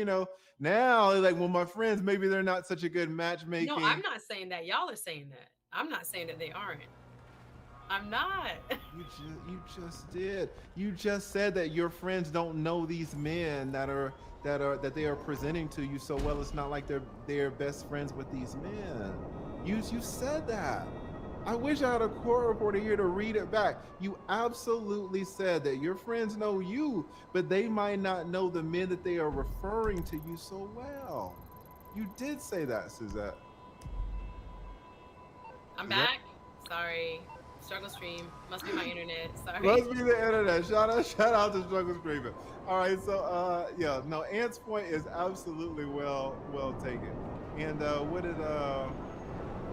now, like, well, my friends, maybe they're not such a good matchmaking. No, I'm not saying that. Y'all are saying that. I'm not saying that they aren't. I'm not. You just did. You just said that your friends don't know these men that they are presenting to you so well. It's not like they're best friends with these men. You said that. I wish I had a court reporter here to read it back. You absolutely said that your friends know you, but they might not know the men that they are referring to you so well. You did say that, Suzette. I'm back. Sorry. Struggle Stream. Must be my internet. Sorry. Must be the internet. Shout out to Struggle Stream. All right, so Ant's point is absolutely well taken. And what did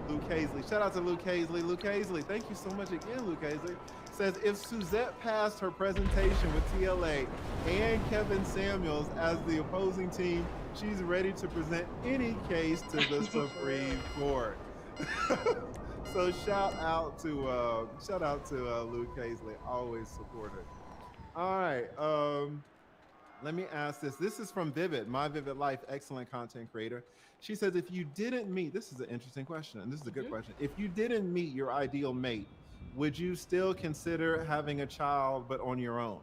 Luke Hazley? Shout out to Luke Hazley. Luke Hazley, thank you so much again, Luke Hazley. Says if Suzette passed her presentation with TLA and Kevin Samuels as the opposing team, she's ready to present any case to the Supreme Court. So shout out to Luke Hazley, always supportive. All right, let me ask this. This is from Vivid, My Vivid Life, excellent content creator. She says, if you didn't meet, this is an interesting question, and this is a good question. If you didn't meet your ideal mate, would you still consider having a child, but on your own?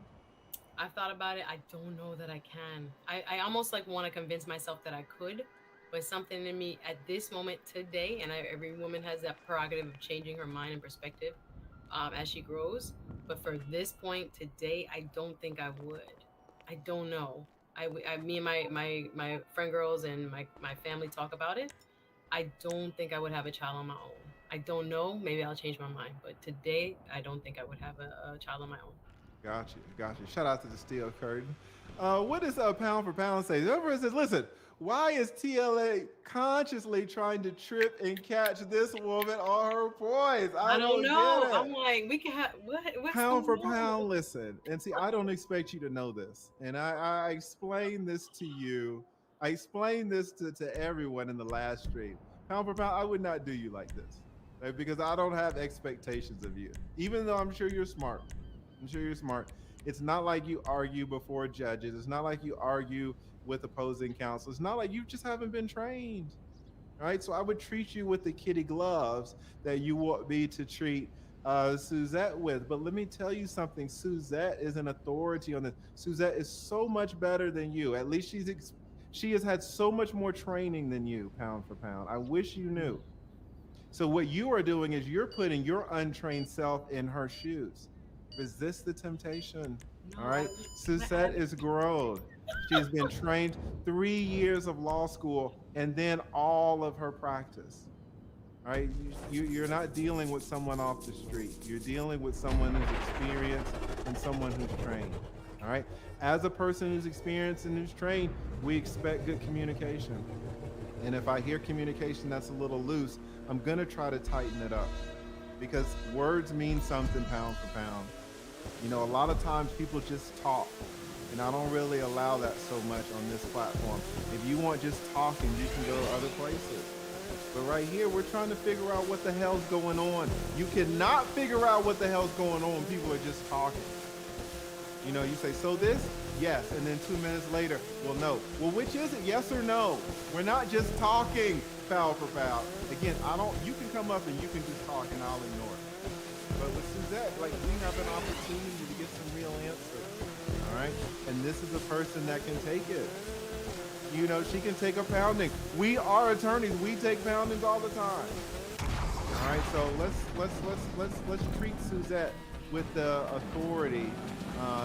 I've thought about it. I don't know that I can. I almost want to convince myself that I could. But something in me at this moment today, and every woman has that prerogative of changing her mind and perspective as she grows. But for this point today, I don't think I would. I don't know. Me and my friend girls and my family talk about it. I don't think I would have a child on my own. I don't know. Maybe I'll change my mind. But today, I don't think I would have a child on my own. Gotcha. Shout out to the Steel Curtain. What does Pound for Pound say? The other says, listen, why is TLA consciously trying to trip and catch this woman on her points? I don't know. I'm like, we can have what's Pound for Pound, listen. And see, I don't expect you to know this. And I explained this to you. I explained this to everyone in the last stream. Pound for Pound, I would not do you like this. Right? Because I don't have expectations of you. Even though I'm sure you're smart. It's not like you argue before judges. It's not like you argue with opposing counsel. It's not like you just haven't been trained, right? So I would treat you with the kitty gloves that you want me to treat Suzette with. But let me tell you something. Suzette is an authority on this. Suzette is so much better than you. At least she has had so much more training than you, pound for pound. I wish you knew. So what you are doing is you're putting your untrained self in her shoes. Resist the temptation. All right. Suzette is grown. She has been trained 3 years of law school and then all of her practice. All right. You're not dealing with someone off the street. You're dealing with someone who's experienced and someone who's trained. All right. As a person who's experienced and who's trained, we expect good communication. And if I hear communication that's a little loose, I'm going to try to tighten it up because words mean something pound for pound. A lot of times people just talk, and I don't really allow that so much on this platform. If you want just talking, you can go to other places. But right here, we're trying to figure out what the hell's going on. You cannot figure out what the hell's going on when people are just talking. You say, so this? Yes. And then 2 minutes later, well, no. Well, which is it? Yes or no? We're not just talking foul for foul. Again, you can come up and you can just talk and I'll ignore it. But with Suzette, we have an opportunity to get some real answers. All right? And this is a person that can take it. You know, she can take a pounding. We are attorneys. We take poundings all the time. All right, so let's treat Suzette with the authority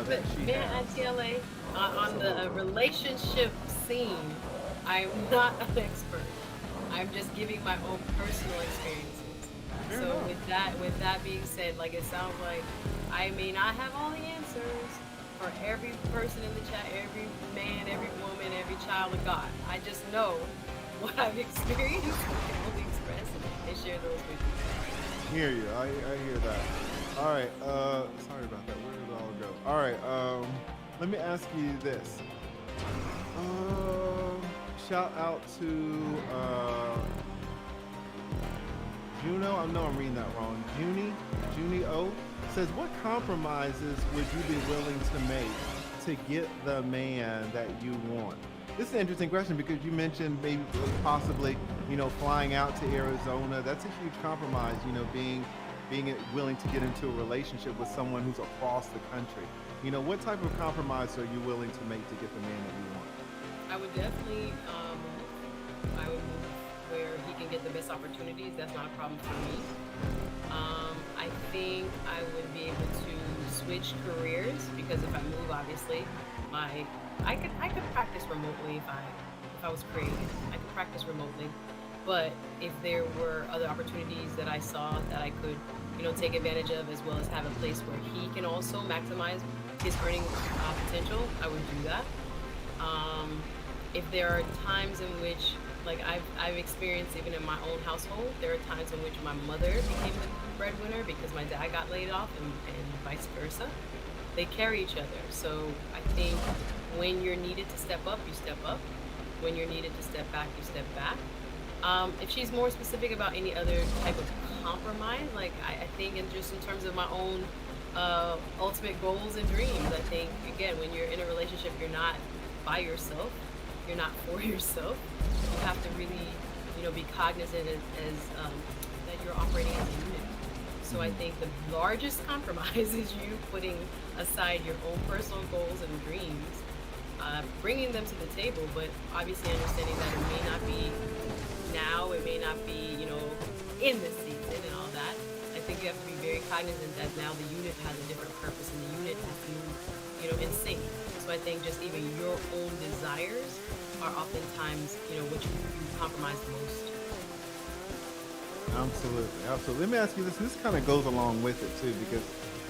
that she has. Man, TLA, on the relationship scene, I'm not an expert. I'm just giving my own personal experiences. So with that being said, like, it sounds like I may not have all the answers for every person in the chat, every man, every woman, every child of God. I just know what I've experienced and can only express and share those with you. Hear you. I hear that. All right. Sorry about that. Where did it all go? All right. Let me ask you this. Shout out to Juno. I know I'm reading that wrong. Junie O says, what compromises would you be willing to make to get the man that you want? This is an interesting question because you mentioned maybe possibly, you know, flying out to Arizona. That's a huge compromise, you know, being willing to get into a relationship with someone who's across the country. You know, what type of compromise are you willing to make to get the man that you want? I would definitely I would move where he can get the best opportunities. That's not a problem for me. I think I would be able to switch careers because if I move, obviously, I could practice remotely if I was creative. I could practice remotely, but if there were other opportunities that I saw that I could, you know, take advantage of, as well as have a place where he can also maximize his earning potential, I would do that. If there are times in which, like I've experienced even in my own household, there are times in which my mother became the breadwinner because my dad got laid off and vice versa. They carry each other. So I think when you're needed to step up, you step up. When you're needed to step back, you step back. If she's more specific about any other type of compromise, like I think in terms of my own ultimate goals and dreams, I think, again, when you're in a relationship, you're not by yourself. You're not for yourself. You have to really, you know, be cognizant as that you're operating as a unit. So I think the largest compromise is you putting aside your own personal goals and dreams, bringing them to the table, but obviously understanding that it may not be now, it may not be, you know, in this season and all that. I think you have to be very cognizant that now the unit has a different purpose and the unit has to move, you know, in sync. So I think just even your own desires are oftentimes, you know, what you compromise the most. Absolutely. Let me ask you this. This kind of goes along with it too, because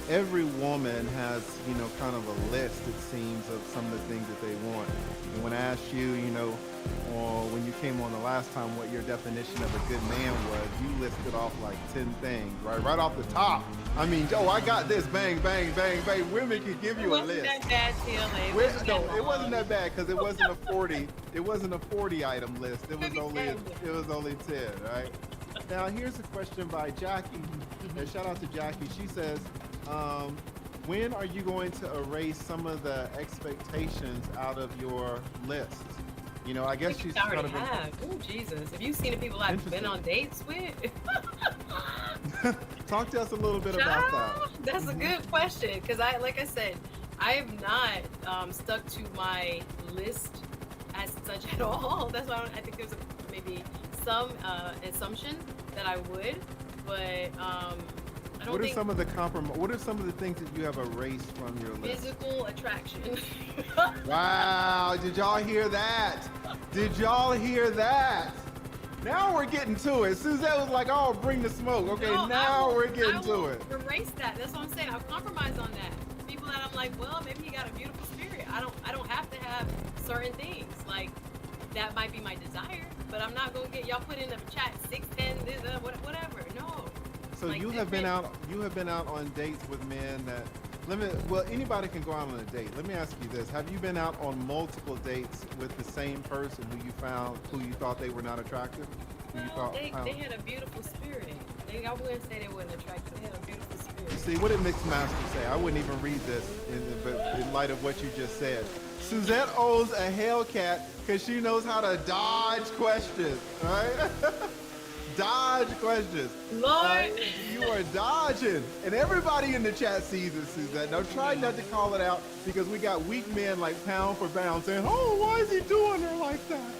every woman has, you know, kind of a list, it seems, of some of the things that they want. And when I asked you, you know, or when you came on the last time, what your definition of a good man was, you listed off like 10 things, right off the top. I mean, I got this, bang, bang, bang, bang. Women can give you a list. It wasn't that bad, TLA. No, it wasn't that bad because it wasn't a 40. It wasn't a 40 item list. It was only 10, right? Now here's a question by Jackie. And shout out to Jackie. She says, when are you going to erase some of the expectations out of your list? You know, I guess she's already have. Oh, Jesus. Have you seen the people I've been on dates with? Talk to us a little bit about that. That's a good question, because like I said, I have not stuck to my list as such at all. That's why I think there's maybe some assumption that I would, but I don't What are some of the things that you have erased from your list? Physical attraction. Wow, did y'all hear that? Did y'all hear that? Now we're getting to it. Suzette was like, oh, bring the smoke. Okay, no, now we're getting to it. Erase that. That's what I'm saying. I've compromised on that. People that I'm like, well, maybe he got a beautiful spirit. I don't have to have certain things. Like, that might be my desire, but I'm not gonna get y'all put in the chat 6'10", this, whatever. No. So like, you have been out on dates with men that anybody can go out on a date. Let me ask you this. Have you been out on multiple dates with the same person who you thought they were not attractive? They had a beautiful spirit. I wouldn't say they weren't attractive. They had a beautiful spirit. You see, what did Mixed Master say? I wouldn't even read this in light of what you just said. Suzette owes a Hellcat because she knows how to dodge questions, right? Dodge questions. Lord. You are dodging. And everybody in the chat sees it, Suzette. Now try not to call it out because we got weak men like pound for pound saying, oh, why is he doing her like that?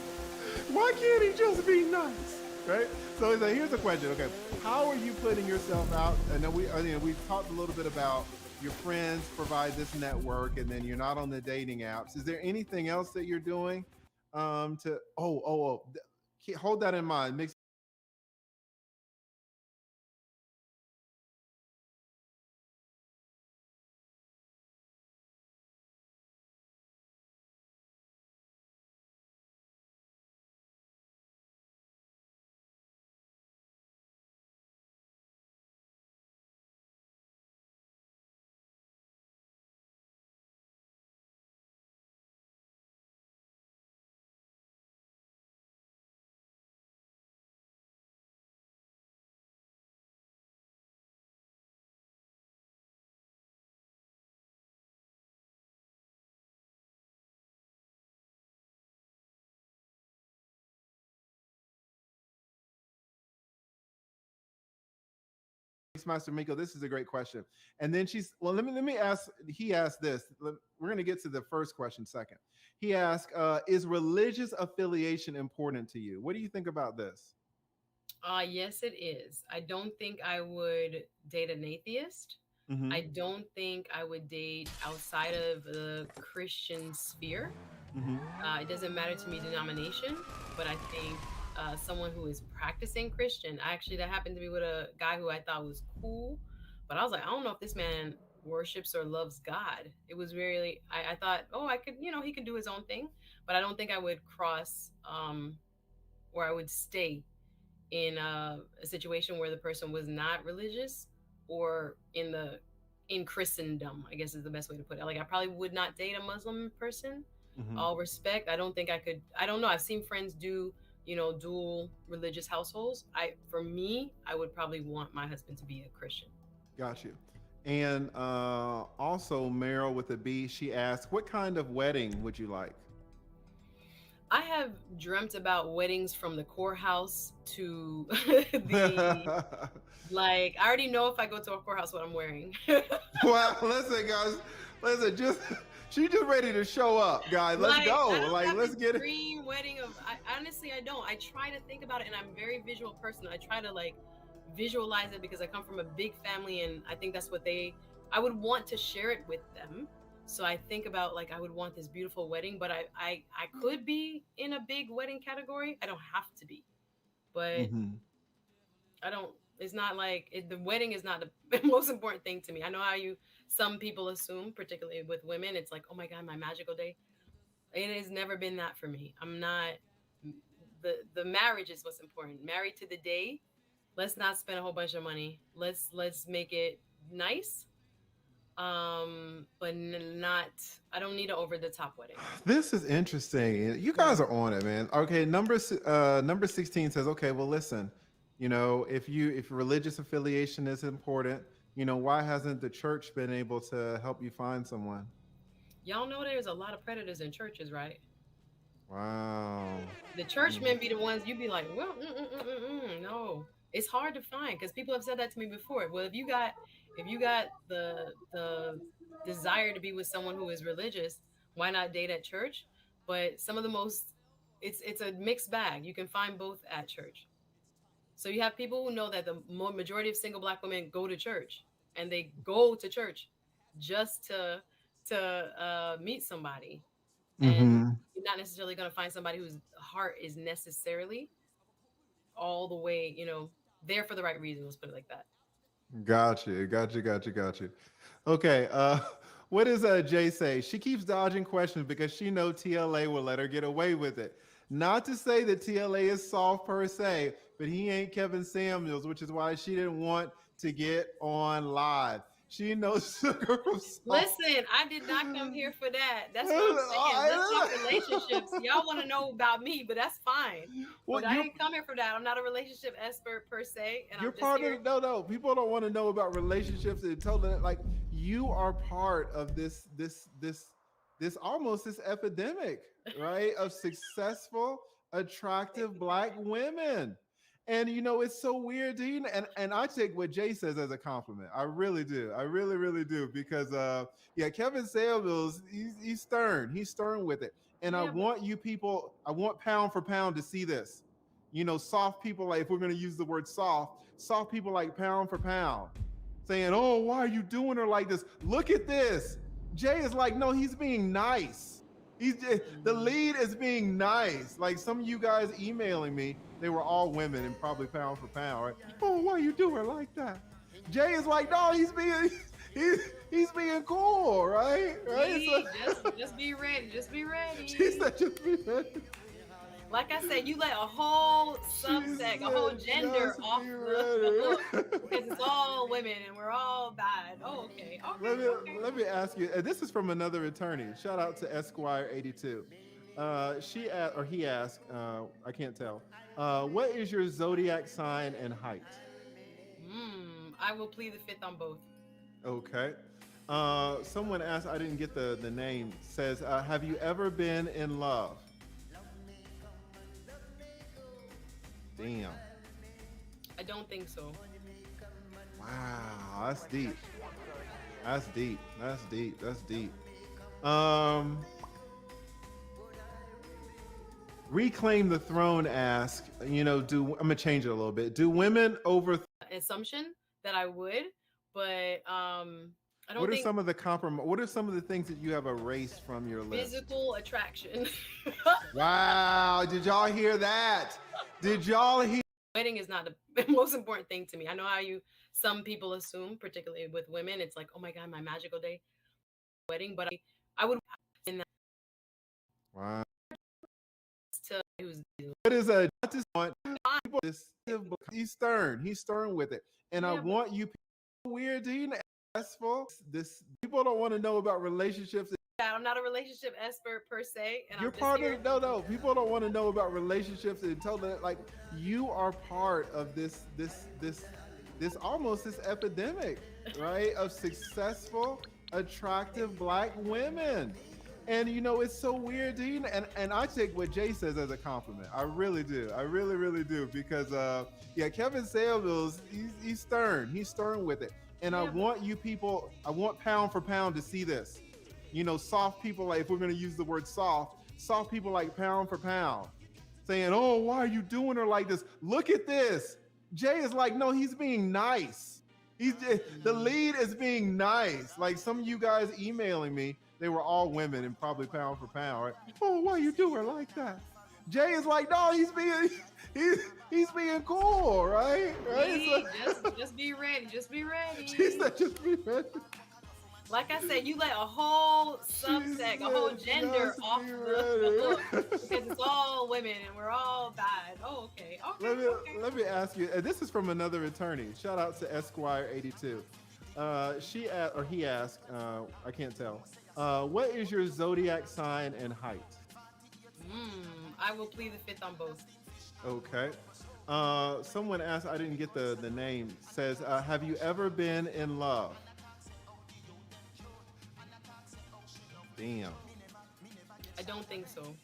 Why can't he just be nice? Right? So here's a question. Okay, how are you putting yourself out? And then we've talked a little bit about your friends provide this network, and then you're not on the dating apps. Is there anything else that you're doing hold that in mind. Master Miko, this is a great question. And then let me ask, he asked this. We're going to get to the first question second. He asked, is religious affiliation important to you? What do you think about this? Yes, it is. I don't think I would date an atheist. Mm-hmm. I don't think I would date outside of the Christian sphere. Mm-hmm. It doesn't matter to me denomination, but I think someone who is practicing Christian. Actually, that happened to be with a guy who I thought was cool, but I was like, I don't know if this man worships or loves God. It was really, I thought, oh, I could, he can do his own thing, but I don't think I would cross or I would stay in a situation where the person was not religious or in Christendom, I guess is the best way to put it. Like, I probably would not date a Muslim person. Mm-hmm. All respect. I don't think I could. I don't know. I've seen friends do dual religious households. For me, I would probably want my husband to be a Christian. Got you. And also Meryl with a B, she asked, what kind of wedding would you like? I have dreamt about weddings from the courthouse to like, I already know if I go to a courthouse what I'm wearing. Well, listen, guys, she's just ready to show up, guys. Let's go. Let's get it. Dream wedding honestly, I don't. I try to think about it, and I'm a very visual person. I try to visualize it because I come from a big family, and I think that's what I would want to share it with them. So I think about I would want this beautiful wedding, but I could be in a big wedding category. I don't have to be, but mm-hmm. I don't. It's not the wedding is not the most important thing to me. I know how some people assume, particularly with women, it's oh my God, my magical day. It has never been that for me. I'm not. The marriage is what's important. Married to the day. Let's not spend a whole bunch of money. Let's make it nice. But not. I don't need an over the top wedding. This is interesting. You guys are on it, man. Okay, number 16 says, okay, well, listen. If religious affiliation is important, why hasn't the church been able to help you find someone? Y'all know there's a lot of predators in churches, right? Wow. The churchmen be the ones you be like, well, no. It's hard to find because people have said that to me before. Well, if you got the desire to be with someone who is religious, why not date at church? But some of the most, it's a mixed bag. You can find both at church. So you have people who know that the majority of single Black women go to church, and they go to church just to meet somebody. Mm-hmm. And you're not necessarily going to find somebody whose heart is necessarily all the way, there for the right reason. Let's put it like that. Got you. Okay. What does Jay say? She keeps dodging questions because she knows TLA will let her get away with it. Not to say that TLA is soft per se, but he ain't Kevin Samuels, which is why she didn't want to get on live. She knows sugar from salt. Listen, I did not come here for that. That's what I'm saying. Let's talk relationships. Y'all want to know about me, but that's fine. Well, but I didn't come here for that. I'm not a relationship expert per se. And you're part of no. People don't want to know about relationships and tell them you are part of this almost this epidemic, right? Of successful, attractive Black women. And you know, it's so weird, Dean. And I take what Jay says as a compliment. I really do. I really, really do. Because yeah, Kevin Samuels, he's stern. He's stern with it. And I Yeah, but want you people, I want pound for pound to see this. You know, soft people, like if we're gonna use the word soft people like pound for pound, saying, "Oh, why are you doing her like this? Look at this." Jay is like, no, he's being nice. He's just, the lead is being nice. Like some of you guys emailing me, they were all women and probably pound for pound, right? Oh, why you do her like that? Jay is like, no, he's being he's being cool, right? Right? Just be ready. Just be ready. She said, just be ready. Like I said, you let a whole subsect, a whole gender off the hook because it's all women and we're all bad. Oh, okay. Let me ask you. This is from another attorney. Shout out to Esquire 82. He asked, I can't tell. What is your zodiac sign and height? I will plead the fifth on both. Okay. Someone asked, I didn't get the name, says, have you ever been in love? Damn. I don't think so. Wow, that's deep. That's deep. That's deep. That's deep. Reclaim the Throne asks, you know, I'm gonna change it a little bit. Do women over assumption that I would, but I don't What are some of the things that you have erased from your list? Physical attraction. Wow, did y'all hear that? Did y'all hear? Wedding is not the most important thing to me. I know how some people assume, particularly with women, it's like, oh my God, my magical day wedding, but I would in that. Wow. What is a he's stern with it. And yeah, I want you weird, Dean, this people don't want to know about relationships. I'm not a relationship expert per se, and you're part of no. People don't want to know about relationships until like you are part of this almost this epidemic, right? Of successful, attractive Black women. And you know, it's so weird, Dean. And I take what Jay says as a compliment. I really do. I really, really do. Because yeah, Kevin Samuels, he's stern. He's stern with it. And yeah, I want you people, I want pound for pound to see this. You know, soft people, like if we're gonna use the word soft people like pound for pound, saying, "Oh, why are you doing her like this? Look at this." Jay is like, no, he's being nice. The lead is being nice. Like some of you guys emailing me, they were all women and probably pound for pound, right? Oh, why you do her like that? Jay is like, no, he's being cool, right? Just be ready. Just be ready. She said, just be ready. Like I said, you let a whole subsect, a whole gender off the hook because it's all women and we're all bad. Oh, okay. Let me ask you. This is from another attorney. Shout out to Esquire 82. He asked, I can't tell. What is your zodiac sign and height? I will plead the fifth on both. Okay. Someone asked, I didn't get the name, says, have you ever been in love? Damn. I don't think so.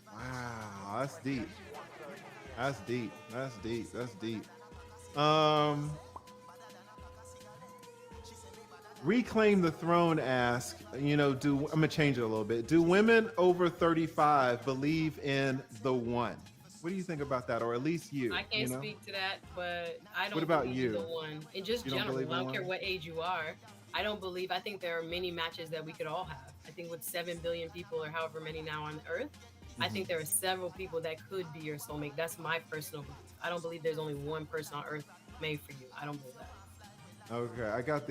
Wow, that's deep. That's deep. That's deep. That's deep. Reclaim the Throne asks, you know, I'm gonna change it a little bit. Do women over 35 believe in the one? What do you think about that, or at least you? I can't speak to that, but I don't. What about believe you? The one, in just general, I don't care what age you are. I think there are many matches that we could all have. I think with 7 billion people or however many now on Earth, I think there are several people that could be your soulmate. That's my personal belief. I don't believe there's only one person on Earth made for you. I don't believe that. Okay, I got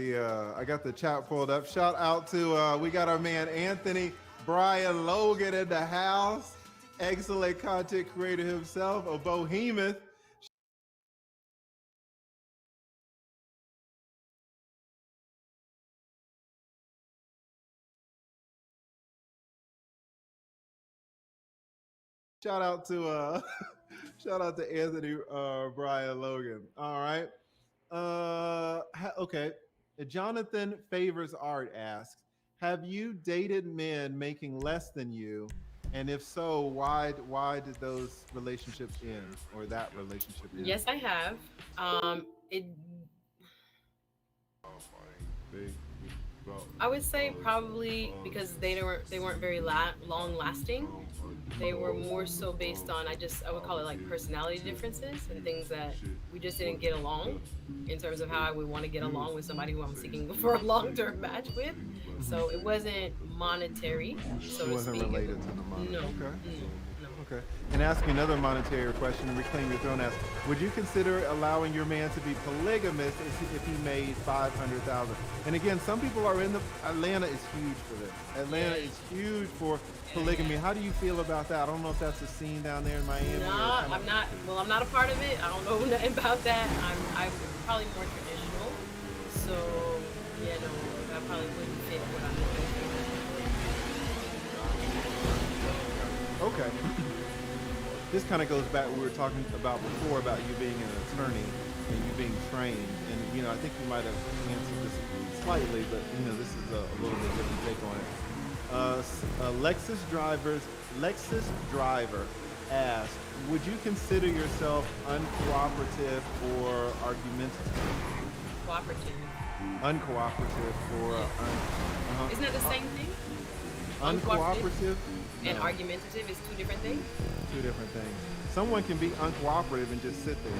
the chat pulled up. Shout out to we got our man Anthony Brian Logan in the house. Excellent content creator himself, a behemoth. Shout out to Anthony Brian Logan. All right. Okay. Jonathan Favors Art asks, have you dated men making less than you And if so, why did those relationships end, or that relationship end? Yes, I have. It. I would say probably because they weren't very long lasting. They were more so based on I would call it like personality differences and things that we just didn't get along in terms of how I would want to get along with somebody who I'm seeking for a long-term match with. So it wasn't monetary, so It to wasn't speak. related to the money. No, Okay. no. Okay. And asking another monetary question, reclaim your throne. Ask, would you consider allowing your man to be polygamous if he made 500,000? And again, some people are in the Atlanta is huge for this. Atlanta is huge for polygamy. How do you feel about that? I don't know if that's a scene down there in Miami. No, I'm not. Well, I'm not a part of it. I don't know nothing about that. I'm probably more traditional. So yeah, no, that probably wouldn't fit what I'm looking for. Okay. This kind of goes back what we were talking about before about you being an attorney and you being trained. And, you know, I think you might have answered this slightly, but, you know, this is a little bit different take on it. Lexus Driver asked, would you consider yourself uncooperative or argumentative? Cooperative. Uncooperative or... Isn't that the same thing? Uncooperative? And argumentative is two different things? Two different things. Someone can be uncooperative and just sit there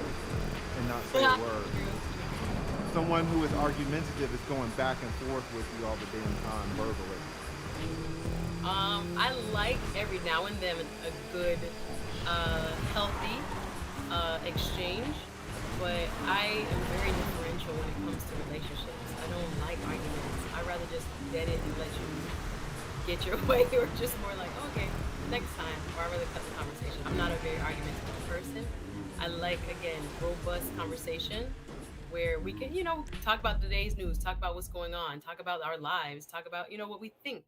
and not say a word. Someone who is argumentative is going back and forth with you all the damn time verbally. I like every now and then a good, healthy exchange, but I am very differential when it comes to relationships. I don't like arguments. I'd rather just dead it and let you get your way, or just more like, okay, next time, or I'd rather cut the conversation. I'm not a very argumentative person. I like, again, robust conversation where we can, you know, talk about today's news, talk about what's going on, talk about our lives, talk about, you know, what we think